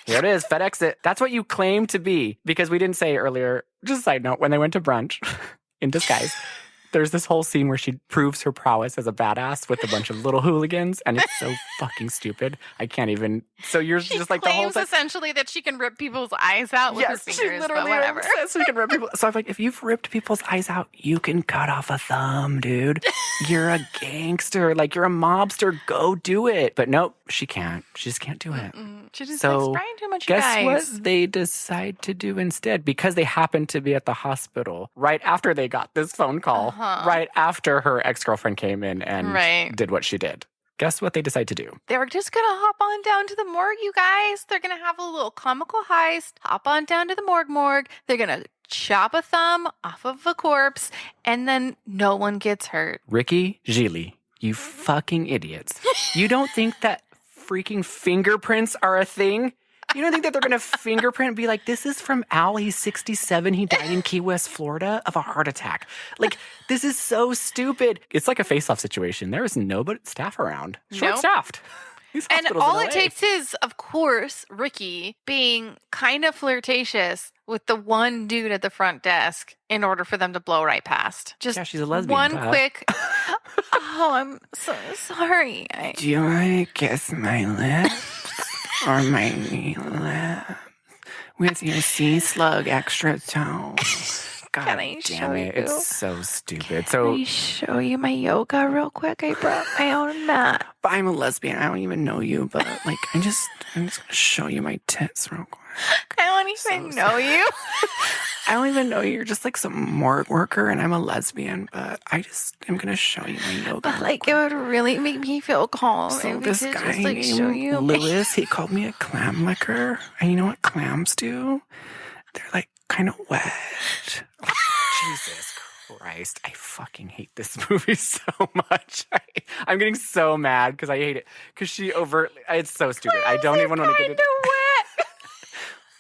Here it is, FedEx it. That's what you claim to be because we didn't say earlier. Just a side note, when they went to brunch in disguise, there's this whole scene where she proves her prowess as a badass with a bunch of little hooligans, and it's so fucking stupid. I can't even. So you're She just like the whole claims time. essentially that she can rip people's eyes out with her Yes, she fingers, but literally whatever. says she can rip people. So I'm like, if you've ripped people's eyes out, you can cut off a thumb, dude. You're a gangster. Like, you're a mobster. Go do it. But nope, she can't. She just can't do it. She just So, likes Brian too much, you guess guys. what they decide to do instead? Because they happened to be at the hospital right after they got this phone call, right after her ex-girlfriend came in and Right. did what she did. Guess what they decide to do? They're just going to hop on down to the morgue, you guys. They're going to have a little comical heist, hop on down to the morgue. They're going to chop a thumb off of a corpse, and then no one gets hurt. Ricky, Gigli, you fucking idiots. You don't think that freaking fingerprints are a thing? You don't think that they're going to fingerprint and be like, this is from Al, he's 67, he died in Key West, Florida of a heart attack. Like, this is so stupid. It's like a face-off situation. There is no staff around. Short-staffed. These And hospitals all in it LA. takes is, of course, Ricky being kind of flirtatious with the one dude at the front desk in order for them to blow right past. Just Yeah, she's a lesbian, one Pat. quick, oh, I'm so sorry. Do you want to kiss my lips or my lips with your sea slug extra toe? God Can I damn show it. you? It's so stupid. Can I So show you my yoga real quick? I brought my own mat. but I'm a lesbian. I don't even know you, but like I'm just gonna show you my tits real quick. I don't even know you. I don't even know you. You're just like some morgue worker and I'm a lesbian, but I just am gonna show you my yoga. But real like quick. it would really make me feel calm. So if we this could guy just like show named you. Lewis, he called me a clam licker. And you know what clams do? They're like kind of wet. Jesus Christ. I fucking hate this movie so much. I'm getting so mad because I hate it. Because she overtly, it's so stupid. I don't even want to get it. wet.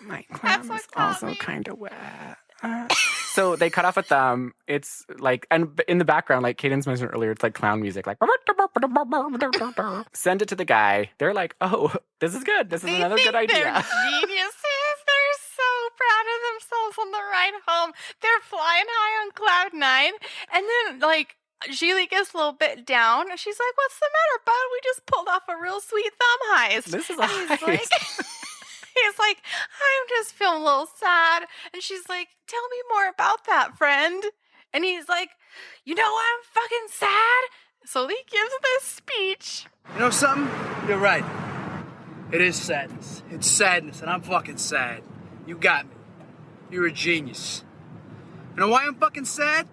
My That's clam what is got also me. kind of wet. So they cut off a thumb. It's like, and in the background, like Cadence mentioned earlier, it's like clown music, like send it to the guy. They're like, oh, this is good. This is another good They're idea. geniuses. They're so proud of themselves on the ride home. They're flying high on cloud 9. And then, like, Gigli gets a little bit down. She's like, what's the matter, bud? We just pulled off a real sweet thumb heist. This is a And he's heist. like, he's like, I'm just feeling a little sad. And she's like, tell me more about that, friend. And he's like, you know why I'm fucking sad? So he gives this speech. You know something? You're right. It is sadness. It's sadness, and I'm fucking sad. You got me. You're a genius. You know why I'm fucking sad?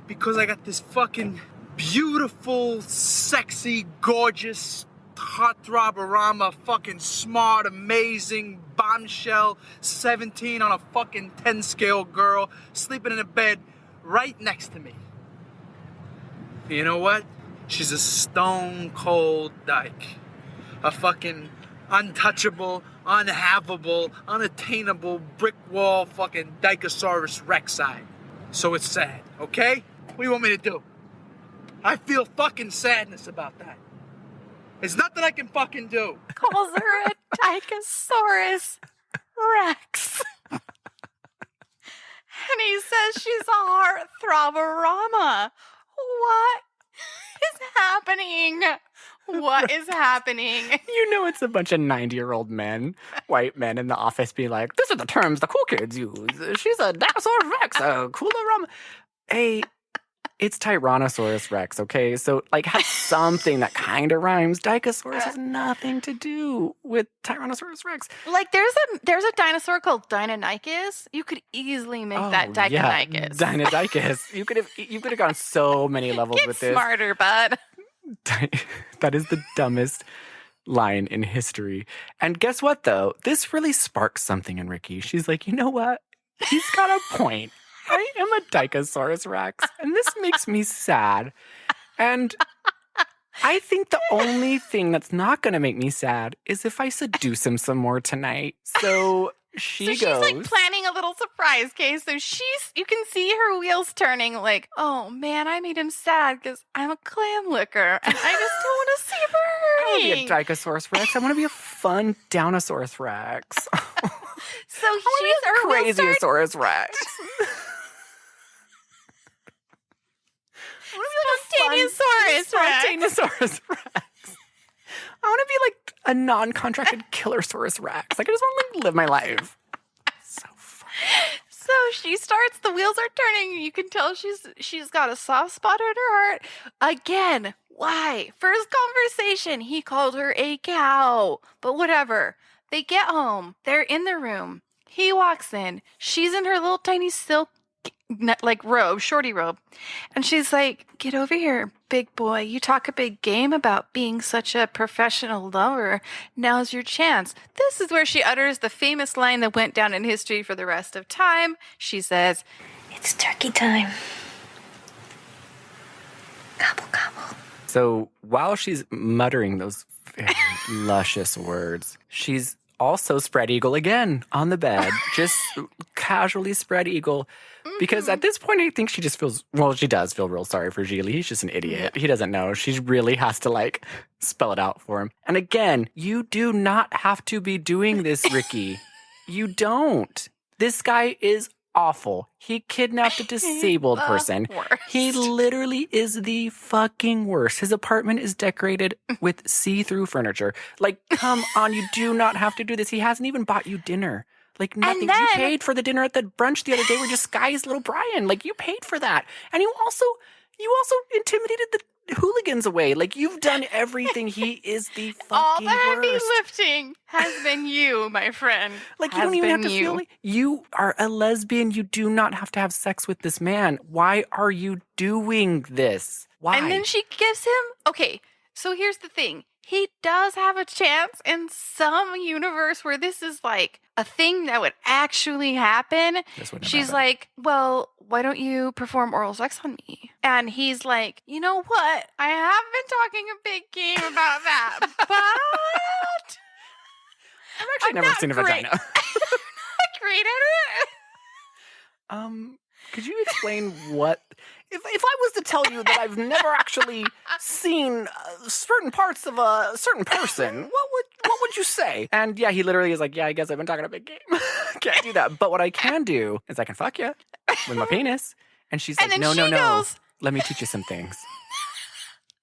Because I got this fucking beautiful, sexy, gorgeous, heartthrob-orama, fucking smart, amazing, bombshell, 17 on a fucking 10 scale girl sleeping in a bed right next to me. You know what? She's a stone cold dyke. A fucking untouchable, unhavable, unattainable brick wall fucking Dikosaurus rexide. So it's sad, okay? What do you want me to do? I feel fucking sadness about that. There's nothing I can fucking do. Calls her a Dikosaurus Rex. And he says she's a heartthrob-orama. What is happening? What is happening? You know it's a bunch of 90-year-old men, white men in the office being like, "These are the terms the cool kids use. She's a Dinosaurus Rex, a cooler rum." Hey, it's Tyrannosaurus Rex, okay? So, like, have something that kind of rhymes. Dicosaurus has nothing to do with Tyrannosaurus Rex. Like, there's a dinosaur called Deinonychus. You could easily make that Deinonychus. Yeah, Deinonychus. You could have gone so many levels Get with this. smarter, bud. That is the dumbest line in history. And guess what, though? This really sparks something in Ricky. She's like, you know what? He's got a point. I am a Dicosaurus Rex, and this makes me sad. And I think the only thing that's not going to make me sad is if I seduce him some more tonight. So she's like planning a little surprise, okay? So you can see her wheels turning like, oh man, I made him sad because I'm a clam licker and I just don't want to see him I want to hurting. be a Dicosaurus Rex. I want to be a fun Downosaurus Rex. So she's her wheels start- Crazyosaurus Rex. Spontaneosaurus Rex. Spontaneosaurus Rex. I want to be like a non-contracted Killersaurus Rex. Like, I just want to live my life. So fun. So she starts, the wheels are turning. You can tell she's got a soft spot in her heart. Again, why? First conversation, he called her a cow. But whatever. They get home. They're in the room. He walks in. She's in her little tiny silk like robe, shorty robe. And she's like, get over here, big boy. You talk a big game about being such a professional lover. Now's your chance. This is where she utters the famous line that went down in history for the rest of time. She says, It's turkey time. Gobble, gobble. So while she's muttering those very luscious words, she's also spread eagle again on the bed, just casually spread eagle. Because at this point, I think she just feels, well, she does feel real sorry for Gigli. He's just an idiot. He doesn't know. She really has to, like, spell it out for him. And again, you do not have to be doing this, Ricky. You don't. This guy is awful. He kidnapped a disabled person. He literally is the fucking worst. His apartment is decorated with see-through furniture. Like, come on, you do not have to do this. He hasn't even bought you dinner. Like, nothing. You paid for the dinner at the brunch the other day where just Sky's little Brian. Like, you paid for that. And you also intimidated the hooligans away. Like, you've done everything. He is the fucking all the heavy worst. lifting has been you, my friend. Like, you don't even have to feel like you are a lesbian. You do not have to have sex with this man. Why are you doing this? Why? And then she gives him, okay, so here's the thing. He does have a chance in some universe where this is like a thing that would actually happen. She's like, well, why don't you perform oral sex on me? And he's like, you know what? I have been talking a big game about that, but I've actually never seen a vagina. I'm not great at it. Could you explain what... If I was to tell you that I've never actually seen certain parts of a certain person, what would you say? And yeah, he literally is like, yeah, I guess I've been talking a big game. Can't do that. But what I can do is I can fuck you with my penis. And she's like, no. Let me teach you some things.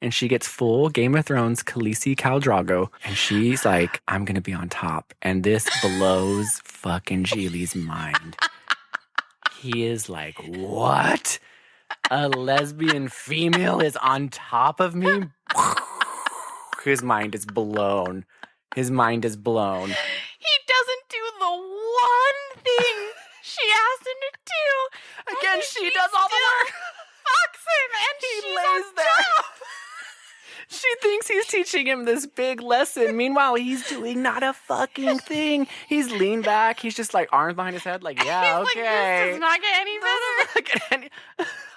And she gets full Game of Thrones Khaleesi Khal Drogo. And she's like, I'm going to be on top. And this blows fucking Gigli's mind. He is like, what? A lesbian female is on top of me? His mind is blown. His mind is blown. He doesn't do the one thing she asked him to do. Again, she does all the work. Fucks him and He lays there. She thinks he's teaching him this big lesson. Meanwhile, he's doing not a fucking thing. He's leaned back. He's just like arms behind his head, like, yeah, He's okay. like, this does not get any better.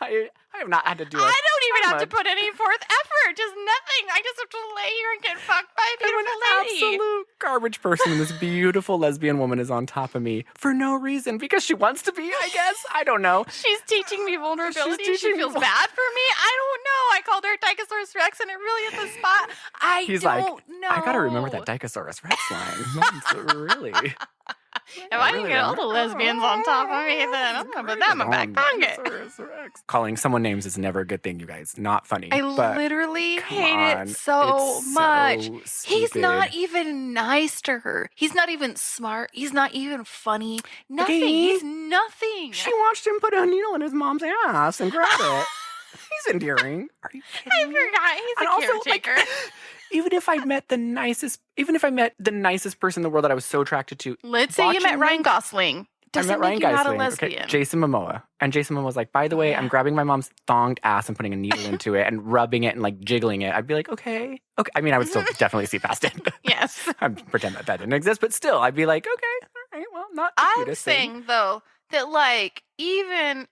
I have not had to do it. I don't even have to put any forth effort. Just nothing. I just have to lay here and get fucked by a beautiful lady. Absolute garbage person. And this beautiful lesbian woman is on top of me for no reason. Because she wants to be, I guess. I don't know. She's teaching me vulnerability. She's teaching She feels me bad for me. I don't know. I called her Dicosaurus Rex and it really hit the spot. He's don't like, know. I gotta remember that Dicosaurus Rex line. That's really... If I can get all the lesbians on top of me, then I'm gonna put that in my back pocket. Calling someone names is never a good thing, you guys. Not funny. I but literally come hate on, it so it's much. so He's not stupid. even nice to her. He's not even smart. He's not even funny. Nothing. Okay. He's nothing. She watched him put a needle in his mom's ass and grab it. He's endearing. Are you I kidding me? forgot. He's And a also, caretaker. even if I met the nicest person in the world that I was so attracted to, Let's say you met watching Ryan them- Gosling. I Doesn't met Ryan make you not a Gosling, lesbian. okay, Jason Momoa. And Jason Momoa was like, by the way, I'm grabbing my mom's thonged ass and putting a needle into it and rubbing it and like jiggling it. I'd be like, okay. I mean, I would still definitely see past it. Yes. I'm pretend that didn't exist, but still, I'd be like, okay, all right, well, not the I'm cutest thing. saying though that like even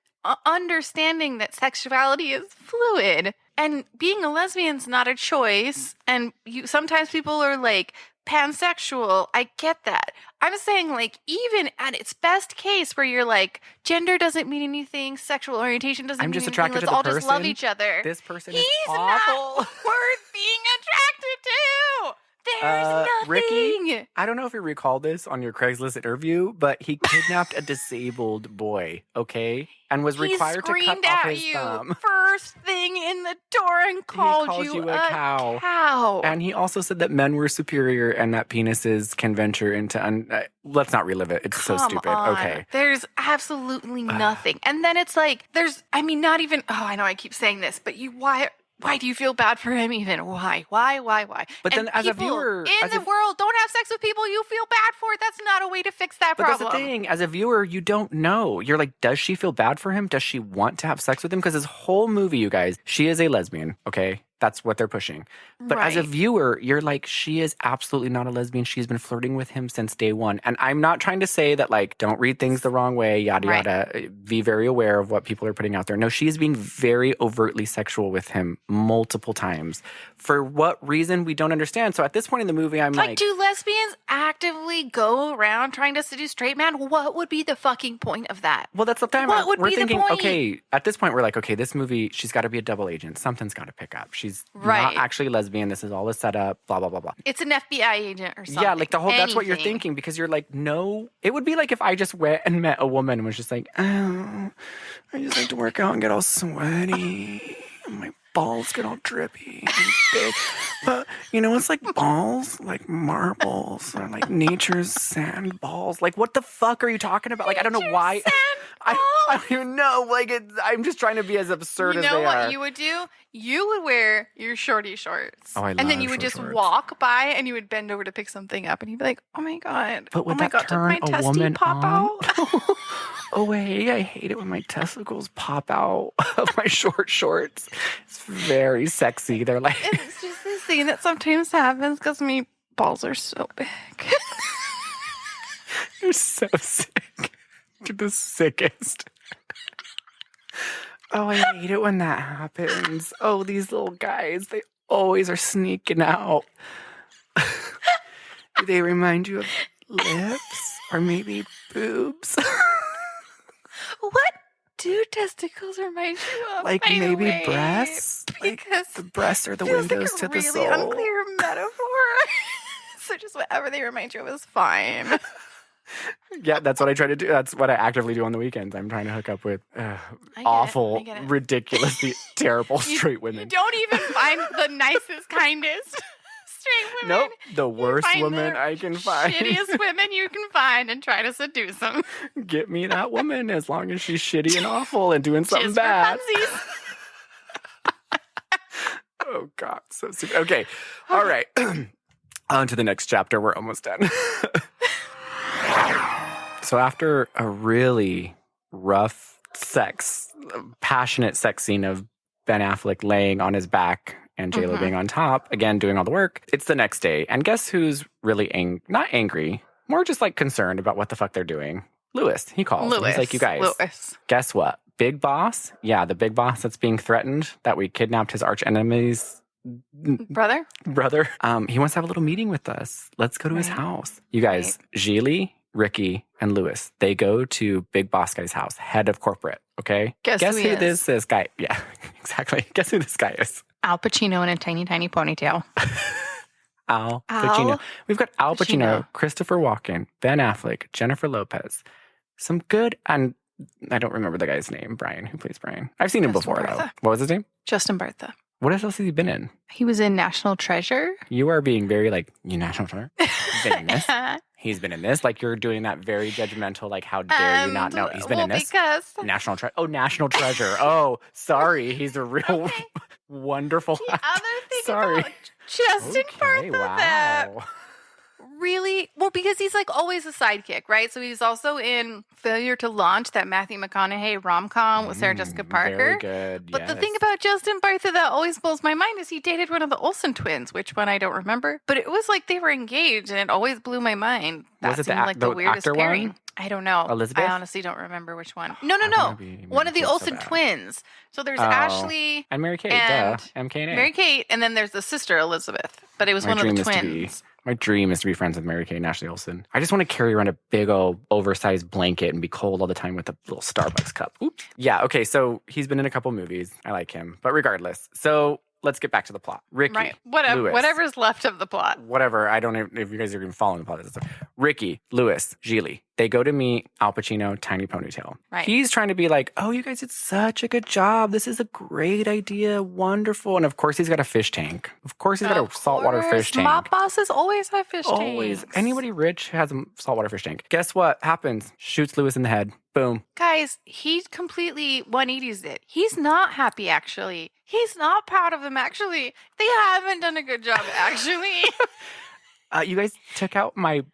understanding that sexuality is fluid and being a lesbian's not a choice, and sometimes people are like pansexual. I get that. I'm saying like even at its best case where you're like gender doesn't mean anything, sexual orientation doesn't I'm mean just anything. attracted Let's to the all just love person. each other. This person He's is not awful. worth being attracted to. There's nothing. Ricky, I don't know if you recall this on your Craigslist interview, but he kidnapped a disabled boy, okay? And was required to cut screamed off at his you thumb. first thing in the door and called calls you you a a cow. cow. And he also said that men were superior and that penises can venture into... let's not relive it. It's so Come stupid. on. Okay. There's absolutely nothing. And then it's like, not even, I know I keep saying this, but why do you feel bad for him even? Why? But And then as a people viewer... in the world don't have sex with people you feel bad for. That's not a way to fix that But problem. that's the thing. As a viewer, you don't know. You're like, does she feel bad for him? Does she want to have sex with him? Because this whole movie, you guys, she is a lesbian, okay? That's what they're pushing. But as a Right. viewer, you're like, she is absolutely not a lesbian. She's been flirting with him since day one. And I'm not trying to say that, like, don't read things the wrong way, yada, Right. yada. Be very aware of what people are putting out there. No, she is being very overtly sexual with him multiple times. For what reason, we don't understand. So at this point in the movie, I'm Like, do lesbians actively go around trying to seduce straight men? What would be the fucking point of that? well, that's the time What would we're be the thinking, point? okay, at this point, we're like, okay, this movie, she's got to be a double agent. Something's got to pick up. She's Right. not actually lesbian. This is all a setup, blah, blah, blah, blah. It's an FBI agent or something. Yeah, like the whole, that's what you're Anything. thinking because you're like, no. It would be like if I just went and met a woman and was just like, oh, I just like to work out and get all sweaty. And my balls get all drippy and big. But, you know, it's like balls, like marbles or like nature's sand balls. Like, what the fuck are you talking about? Like, I don't know why. I don't even know. Like, I'm just trying to be as absurd You as know they what are. you would do? You would wear your shorty shorts. Oh, I And then love you would short just shorts. walk by and you would bend over to pick something up and you'd be like, oh my God. But would oh my that God, turn did my a testy woman pop on? out? Oh, hey, I hate it when my testicles pop out of my short shorts. It's very sexy. They're like, It's just this thing that sometimes happens because my balls are so big. you're so sick. You're the sickest. Oh, I hate it when that happens. Oh, these little guys, they always are sneaking out. Do they remind you of lips or maybe boobs? What do testicles remind you of? Like by the maybe way? breasts? Like Because the breasts are the feels windows like to a the really soul. unclear metaphor. So just whatever they remind you of is fine. Yeah, that's what I try to do. That's what I actively do on the weekends. I'm trying to hook up with awful, get it. ridiculously terrible straight You women. don't even find the nicest, kindest straight women. Nope, the worst Find woman the I can find. shittiest women you can find and try to seduce them. Get me that woman as long as she's shitty and awful and doing something Just bad. for funsies. Oh, God, so stupid. Okay, all right. On to the next chapter. We're almost done. So after a really rough passionate sex scene of Ben Affleck laying on his back and J-Lo being on top, again, doing all the work, it's the next day. And guess who's really not angry, more just like concerned about what the fuck they're doing? Lewis. He calls. And he's like, you guys, guess what? Big boss? Yeah, the big boss that's being threatened, that we kidnapped his arch enemy's brother. He wants to have a little meeting with us. Let's go to his house. You guys, Gigli, Ricky, and Lewis, they go to Big Boss Guy's house, head of corporate, okay? Guess who he is. this guy, yeah, exactly. Guess who this guy is? Al Pacino in a tiny, tiny ponytail. Al Al Pacino. We've got Al Pacino, Pacino. Christopher Walken, Ben Affleck, Jennifer Lopez. Some good, and I don't remember the guy's name, Brian, who plays Brian. I've seen him Justin before, though. Bartha. What was his name? Justin Bartha. What else has he been in? He was in National Treasure. You are being very you National Treasure. He's been in this. He's been in this. Like, you're doing that very judgmental, like, how dare you not know? He's been in this. Because National Treasure. Oh, National Treasure. Oh, sorry. He's a real wonderful the actor. other thing Sorry. about Justin Bartha that wow. really, well, because he's like always a sidekick, right? So he's also in Failure to Launch, that Matthew McConaughey rom-com with Sarah Jessica Parker. Very good. But the yes. thing about Justin Bartha that always blows my mind is he dated one of the Olsen twins, which one I don't remember. But it was like they were engaged, and it always blew my mind. That Was it the seemed like the weirdest actor pairing. one? I don't know. Elizabeth? I honestly don't remember which one. No. Maybe One of the feel so Olsen bad. twins. So there's Oh. Ashley And Mary Kate, and duh. MK&A. Mary Kate, and then there's the sister Elizabeth. But it was one of the twins. My dream is to be friends with Mary Kate and Ashley Olsen. I just want to carry around a big old oversized blanket and be cold all the time with a little Starbucks cup. Oops. Yeah, okay, so he's been in a couple movies. I like him. But regardless, so let's get back to the plot. Ricky, Right. Lewis, Whatever's left of the plot. whatever. I don't know if you guys are even following the plot. Ricky, Lewis, Gigli. They go to meet Al Pacino, Tiny Ponytail. Right. He's trying to be like, oh, you guys did such a good job. This is a great idea. Wonderful. And of course, he's got a fish tank. Of course, he's got a saltwater fish tank. Mob bosses always have fish Always. tanks. Anybody rich has a saltwater fish tank. Guess what happens? Shoots Lewis in the head. Boom. Guys, he completely 180s it. He's not happy, actually. He's not proud of them, actually. They haven't done a good job, actually. You guys took out my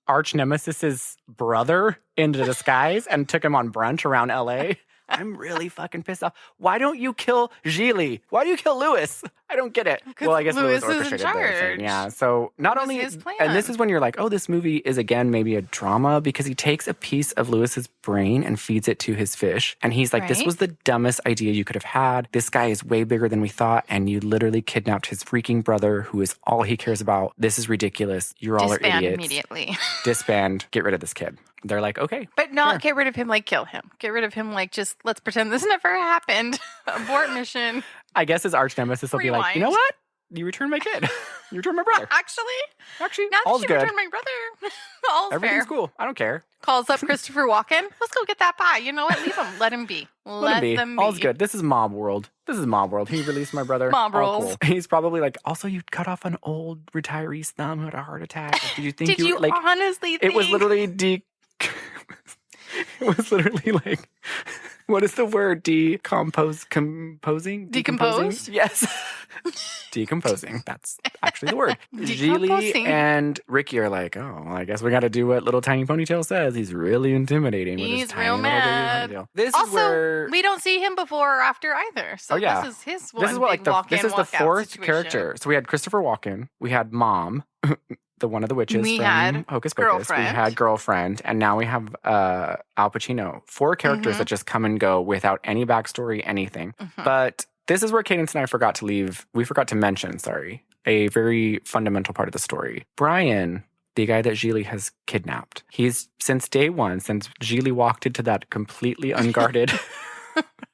arch nemesis's brother into disguise and took him on brunch around LA. I'm really fucking pissed off. Why don't you kill Gigli? Why do you kill Lewis? I don't get it. Well, I guess Lewis Lewis is in orchestrated the thing. charge. Yeah. So not It was only his plan. and this is when you're like, oh, this movie is again maybe a drama because he takes a piece of Lewis's brain and feeds it to his fish, and he's like, this Right. was the dumbest idea you could have had. This guy is way bigger than we thought, and you literally kidnapped his freaking brother, who is all he cares about. This is ridiculous. You're all are Disband idiots. immediately. Disband. Get rid of this kid. They're like, okay. But not get rid of him, like kill him. Get rid of him, like just let's pretend this never happened. Abort mission. I guess his arch nemesis will be like, you know Rewind. what? You return my kid. You return my brother. Actually, Actually, now that all's you good. returned my brother, all's Everything's fair. cool. I don't care. Calls up Christopher Walken. Let's go get that pie. You know what? Leave him. Let him be. Let him be. them be. All's good. This is mob world. This is mob world. He released my brother. Mob All rules. cool. He's probably like, also, you cut off an old retiree's thumb who had a heart attack. Like, did you think Did you like? honestly think It was literally It was literally like, what is the word? Composing? Decomposed? Yes. Decomposing. That's actually the word. Gigli Decomposing. and Ricky are like, oh, well, I guess we got to do what little Tiny Ponytail says. He's really intimidating with his He's tiny real little baby mad. ponytail. This is Also, where we don't see him before or after either. So Oh, yeah. this is his one this is what big like the walk this in, is the walk out fourth situation. character. So we had Christopher Walken, we had Mom, the one of the witches We from had Hocus Pocus. Girlfriend. We had Girlfriend, and now we have Al Pacino. Four characters Mhm. that just come and go without any backstory, anything. Mhm. But this is where Cadence and I forgot to mention, a very fundamental part of the story. Brian, the guy that Gigli has kidnapped, he's since day one, since Gigli walked into that completely unguarded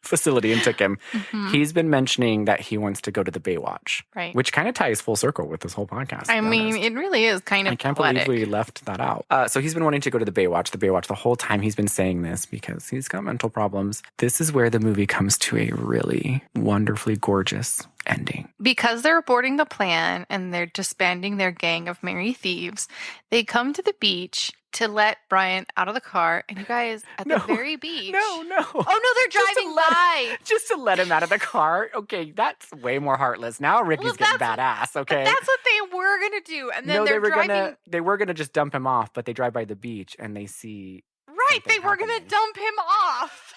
facility and took him, Mhm. he's been mentioning that he wants to go to the Baywatch, Right. which kind of ties full circle with this whole podcast. to I be mean, honest. it really is kind of I can't poetic. believe we left that out. So he's been wanting to go to the Baywatch. The whole time he's been saying this because he's got mental problems. This is where the movie comes to a really wonderfully gorgeous ending. Because they're aborting the plan and they're disbanding their gang of merry thieves, they come to the beach to let Brian out of the car. And you guys, at No. the very beach. No. Oh, no, they're Just to driving let- by. Just to let him out of the car. Okay, that's way more heartless. Now Ricky's Well, getting that's- badass, okay? But that's what they were going to do. And then No, they're driving. they were gonna just dump him off, but they drive by the beach and they see Right, they something were going to happening. dump him off.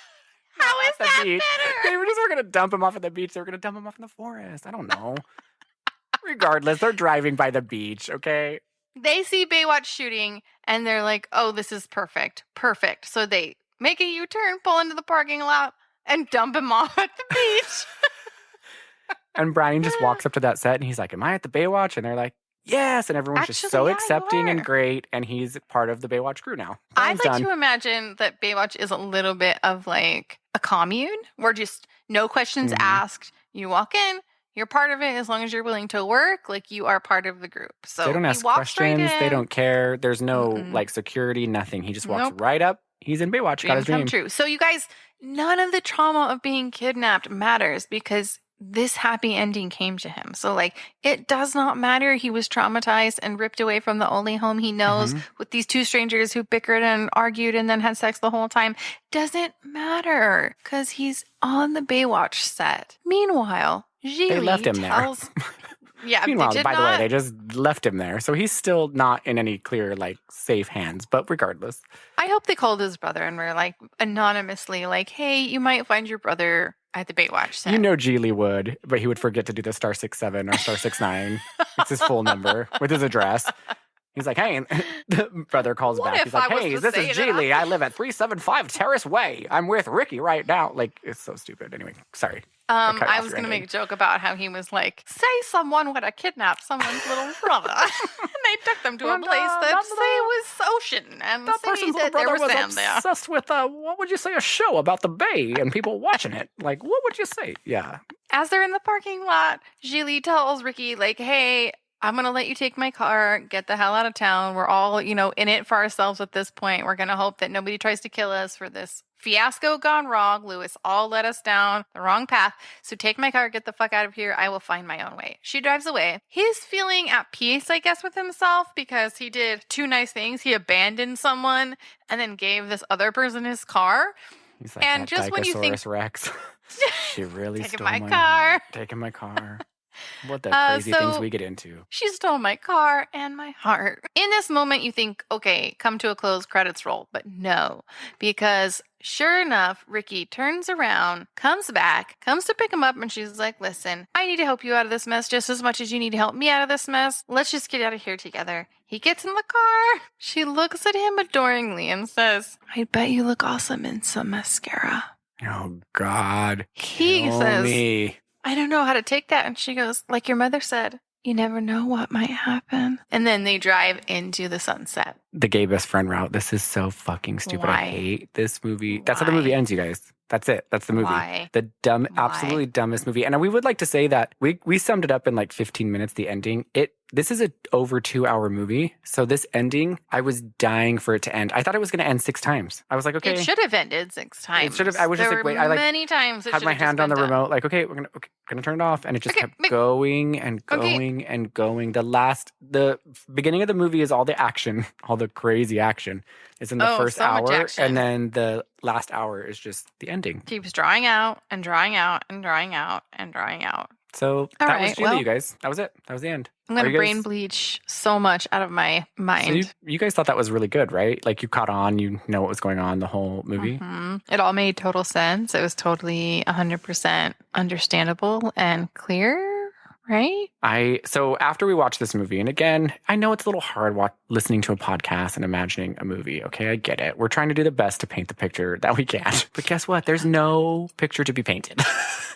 How is at the that beach. better? They were just gonna dump him off at the beach. They were gonna dump him off in the forest. I don't know. Regardless, they're driving by the beach, okay? They see Baywatch shooting and they're like, oh, this is perfect. Perfect. So they make a U-turn, pull into the parking lot, and dump him off at the beach. And Brian just walks up to that set and he's like, am I at the Baywatch? And they're like, yes. And everyone's just Actually, so yeah, you accepting and are. great. And he's part of the Baywatch crew now. I'd Brian's like done. to imagine that Baywatch is a little bit of like a commune where just no questions Mhm. asked. You walk in, You're part of it as long as you're willing to work. Like, you are part of the group. So They don't he ask walks right questions. They in. don't care. There's no like security, nothing. He just walks Nope. right up. He's in Baywatch. Got his Dream dream. come true. So you guys, none of the trauma of being kidnapped matters because this happy ending came to him. So like, it does not matter. He was traumatized and ripped away from the only home he knows with these two strangers who bickered and argued and then had sex the whole time. Doesn't matter because he's on the Baywatch set. Meanwhile, Gigli They left him there. Yeah, Meanwhile, they did by the way, not. they just left him there. So he's still not in any clear, like, safe hands. But regardless. I hope they called his brother and were like anonymously like, hey, you might find your brother at the Baywatch set. You know Gigli would, but he would forget to do the star 67 or star 69. It's his full number with his address. He's like, hey, and the brother calls What back. if He's like, I was hey, to this say is that Gigli. I live at 375 Terrace Way. I'm with Ricky right now. Like, it's so stupid. Anyway, sorry. I was going to make a joke about how he was like, say someone would have kidnapped someone's little brother. And they took them to a And, place that say was ocean. And That say person's that little there brother was was sand there. obsessed with, what would you say, a show about the bay and people watching it. Like, what would you say? Yeah. As they're in the parking lot, Gigli tells Ricky, like, hey, I'm going to let you take my car, get the hell out of town. We're all, in it for ourselves at this point. We're going to hope that nobody tries to kill us for this fiasco gone wrong. Lewis all led us down the wrong path. So take my car, get the fuck out of here. I will find my own way. She drives away. He's feeling at peace, I guess, with himself because he did two nice things. He abandoned someone and then gave this other person his car. He's like, And that just when you think- Dilophosaurus Rex. She really Taking stole my my car. heart. Taking my car. What the crazy things we get into. She stole my car and my heart. In this moment, you think, okay, come to a close, credits roll. But no, because sure enough, Ricky turns around, comes back, comes to pick him up, and she's like, listen, I need to help you out of this mess just as much as you need to help me out of this mess. Let's just get out of here together. He gets in the car. She looks at him adoringly and says, I bet you look awesome in some mascara. Oh, God. He Kill says, me. I don't know how to take that. And she goes, like your mother said, you never know what might happen. And then they drive into the sunset. The gay best friend route. This is so fucking stupid. Why? I hate this movie. That's how the Why? movie ends, you guys. That's it. That's the movie. Why? The Why? absolutely dumbest movie. And we would like to say that we summed it up in like 15 minutes, the ending. This is a over 2-hour movie. So this ending, I was dying for it to end. I thought it was going to end 6 times. I was like, okay. It should have ended 6 times. It should have. I was just There like, were wait. I like many times. It had should my have just hand on the been done. remote, like, okay, we're gonna turn it off, and it just Okay, kept going and going and going. The beginning of the movie is all the action, all the crazy action is in the first so much hour, action. and then the last hour is just the ending. Keeps drawing out and drawing out and drawing out and drawing out. So All that right, was Gigli, well, you guys. That was it. That was the end. I'm going Are to you brain guys- bleach so much out of my mind. So you guys thought that was really good, right? Like you caught on, you know what was going on the whole movie. It all made total sense. It was totally 100% understandable and clear, right? So after we watched this movie, and again, I know it's a little hard listening to a podcast and imagining a movie. Okay, I get it. We're trying to do the best to paint the picture that we can. But guess what? There's no picture to be painted.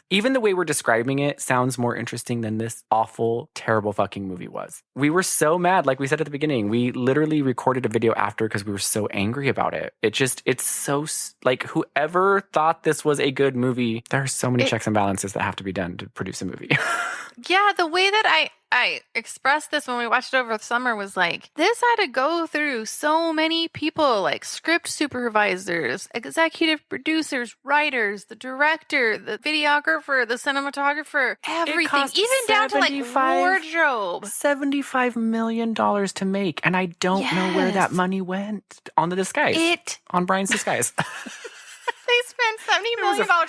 Even the way we're describing it sounds more interesting than this awful, terrible fucking movie was. We were so mad, like we said at the beginning. We literally recorded a video after because we were so angry about it. It's so, like, whoever thought this was a good movie, there are so many checks and balances that have to be done to produce a movie. Yeah, the way that I expressed this when we watched it over the summer was like, this had to go through so many people, like script supervisors, executive producers, writers, the director, the videographer, the cinematographer, everything, cost even down to like 75 wardrobe. $75 million to make. And I don't know where that Yes. money went on the disguise. On Brian's disguise. They spent $70 million on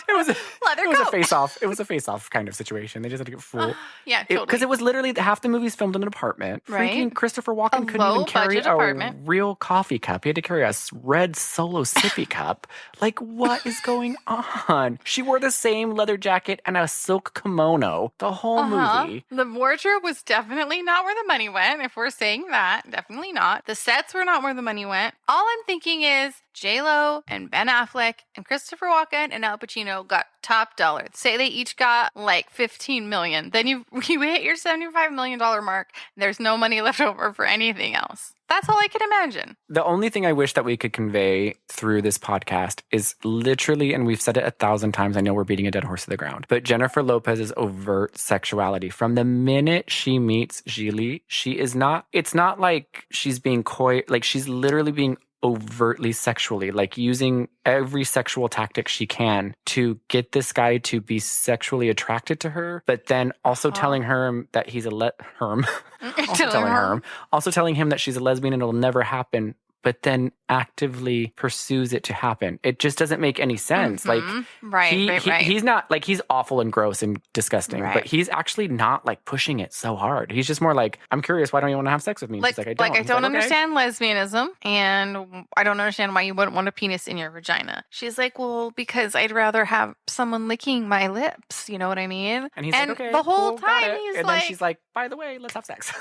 leather It was a coat. face-off. It was a face-off kind of situation. They just had to get full. Yeah, totally. Because it was literally half the movie's filmed in an apartment. Right. Freaking Christopher Walken A couldn't even carry low-budget a apartment. real coffee cup. He had to carry a red Solo sippy cup. Like, what is going on? She wore the same leather jacket and a silk kimono the whole movie. The wardrobe was definitely not where the money went. If we're saying that, definitely not. The sets were not where the money went. All I'm thinking is, J-Lo and Ben Affleck and Christopher Walken and Al Pacino got top dollar. Say they each got like $15 million. Then you hit your $75 million mark. There's no money left over for anything else. That's all I can imagine. The only thing I wish that we could convey through this podcast is literally, and we've said it 1,000 times, I know we're beating a dead horse to the ground, but Jennifer Lopez's overt sexuality. From the minute she meets Gigli, it's not like she's being coy, like she's literally being overtly sexually, like using every sexual tactic she can to get this guy to be sexually attracted to her, but then also telling her that he's also telling him that she's a lesbian and it'll never happen, but then actively pursues it to happen. It just doesn't make any sense. Like, right. He's not like, he's awful and gross and disgusting, but he's actually not like pushing it so hard. He's just more like, I'm curious, why don't you want to have sex with me? Like, she's like, I don't. Understand lesbianism, and I don't understand why you wouldn't want a penis in your vagina. She's like, well, because I'd rather have someone licking my lips. You know what I mean? And he's like, okay, the whole cool, got time it. he's and like, then she's like, by the way, let's have sex.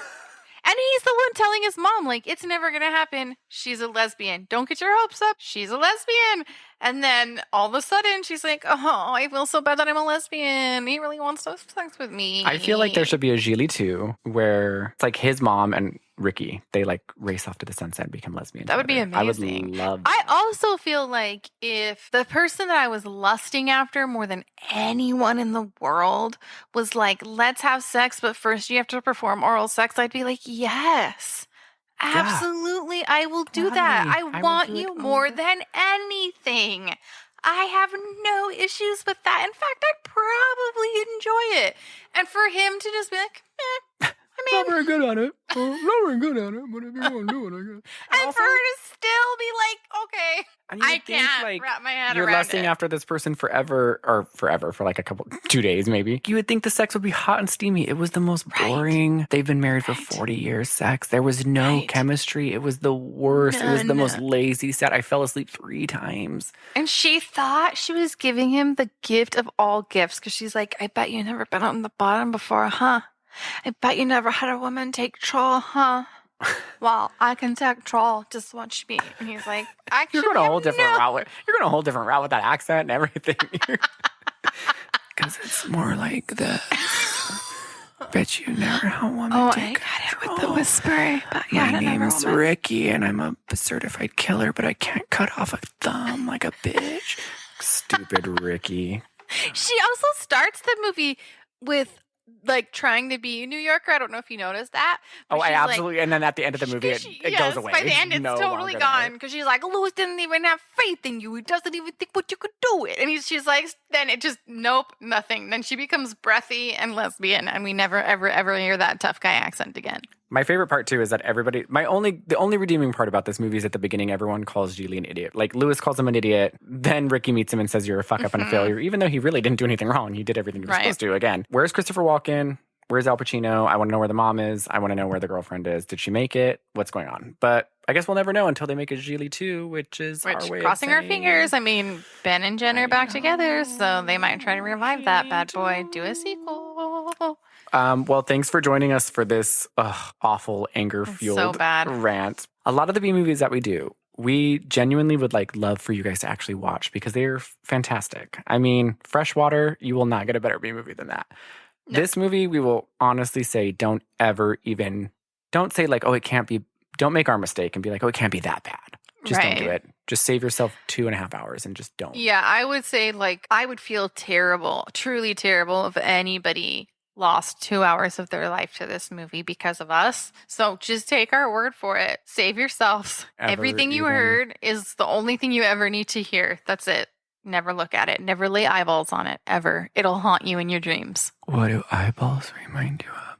And he's the one telling his mom, like, it's never going to happen. She's a lesbian. Don't get your hopes up. She's a lesbian. And then all of a sudden, she's like, oh, I feel so bad that I'm a lesbian. He really wants to have sex with me. I feel like there should be a Gigli 2 where it's like his mom and Ricky, they like race off to the sunset and become lesbians. That would be together. amazing. I would love that. I also feel like if the person that I was lusting after more than anyone in the world was like, let's have sex, but first you have to perform oral sex, I'd be like, yes, absolutely. I will do that. I want you more than anything. I have no issues with that. In fact, I'd probably enjoy it. And for him to just be like, I mean, not very good at it. Not very good at it, but if you want to do it, I guess. And for her to still be like, okay, I can't wrap my head around it. You're lusting after this person forever, for like 2 days maybe. You would think the sex would be hot and steamy. It was the most boring. They've been married for 40 years sex. There was no chemistry. It was the worst. It was the most lazy set. I fell asleep 3 times. And she thought she was giving him the gift of all gifts because she's like, I bet you never been on the bottom before, huh? I bet you never had a woman take troll, huh? Well, I can take troll. Just watch me. And he's like, actually, you're going a whole different route. You're going a whole different route with that accent and everything. Because it's more like this. Bet you never had a woman take I got it with the whisper. But my name is Ricky, and I'm a certified killer, but I can't cut off a thumb like a bitch. Stupid Ricky. She also starts the movie with like trying to be a New Yorker. I don't know if you noticed that. Oh, I absolutely. And then at the end of the movie, it goes away. By the end, it's no totally gone because she's like, Louis didn't even have faith in you. He doesn't even think what you could do it. And she's like, then it just, nope, nothing. Then she becomes breathy and lesbian, and we never, ever, ever hear that tough guy accent again. My favorite part too is that the only redeeming part about this movie is at the beginning, everyone calls Gigli an idiot. Like Louis calls him an idiot. Then Ricky meets him and says, you're a fuck up and a failure, even though he really didn't do anything wrong. He did everything he was supposed to. Again, where's Christopher Walken? Where's Al Pacino? I want to know where the mom is. I want to know where the girlfriend is. Did she make it? What's going on? But I guess we'll never know until they make a Gigli 2, which is our way crossing of our fingers. I mean, Ben and Jen are back together, so they might try to revive that bad boy. Do a sequel. Well, thanks for joining us for this awful anger-fueled rant. A lot of the B movies that we do, we genuinely would love for you guys to actually watch because they're fantastic. I mean, Freshwater, you will not get a better B movie than that. No. This movie, we will honestly say, don't say like, oh, it can't be, don't make our mistake and be like, oh, it can't be that bad. Just don't do it. Just save yourself 2.5 hours and just don't. Yeah, I would say I would feel terrible, truly terrible if anybody lost 2 hours of their life to this movie because of us. So just take our word for it. Save yourselves. Everything you heard is the only thing you ever need to hear. That's it. Never look at it. Never lay eyeballs on it, ever. It'll haunt you in your dreams. What do eyeballs remind you of?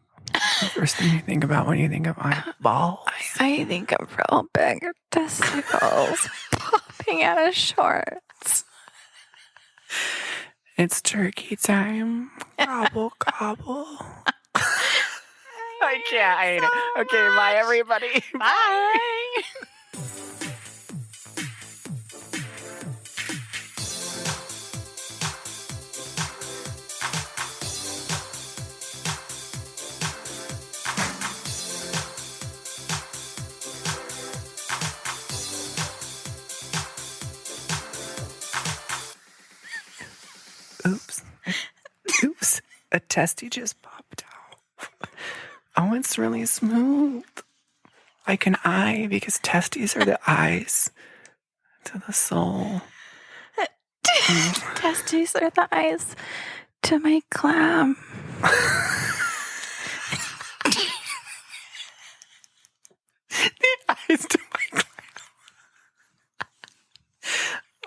The first thing you think about when you think of eyeballs? I think of real big testicles popping out of shorts. It's turkey time. Gobble, gobble. I can't. I hate it. Okay, bye, everybody. Bye. Oops. Oops. A testy just popped out. Oh, it's really smooth. Like an eye, because testes are the eyes to the soul. Testes are the eyes to my clam. The eyes to my clam.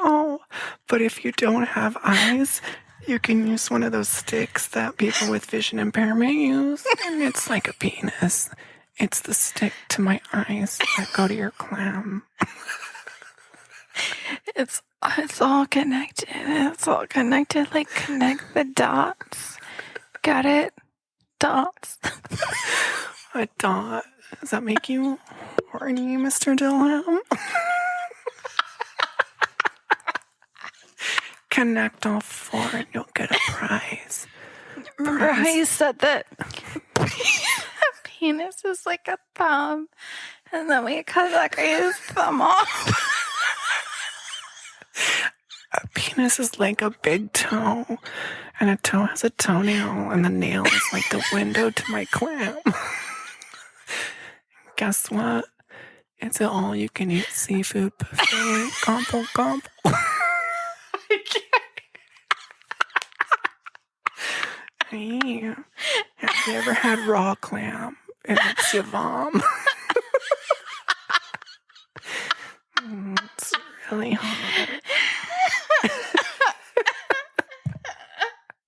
Oh, but if you don't have eyes, you can use one of those sticks that people with vision impairment use. And it's like a penis. It's the stick to my eyes that go to your clam. It's all connected. It's all connected. Like connect the dots. Got it? Dots. A dot. Does that make you horny, Mr. Dillon? Connect all four and you'll get a prize. Remember how you said that a penis is like a thumb, and then we cut that guy's thumb off? A penis is like a big toe, and a toe has a toenail, and the nail is like the window to my clam. Guess what? It's an all-you-can-eat seafood buffet. Gobble, gobble. I can't. Hey, have you ever had raw clam? It makes you vom. It's really hot.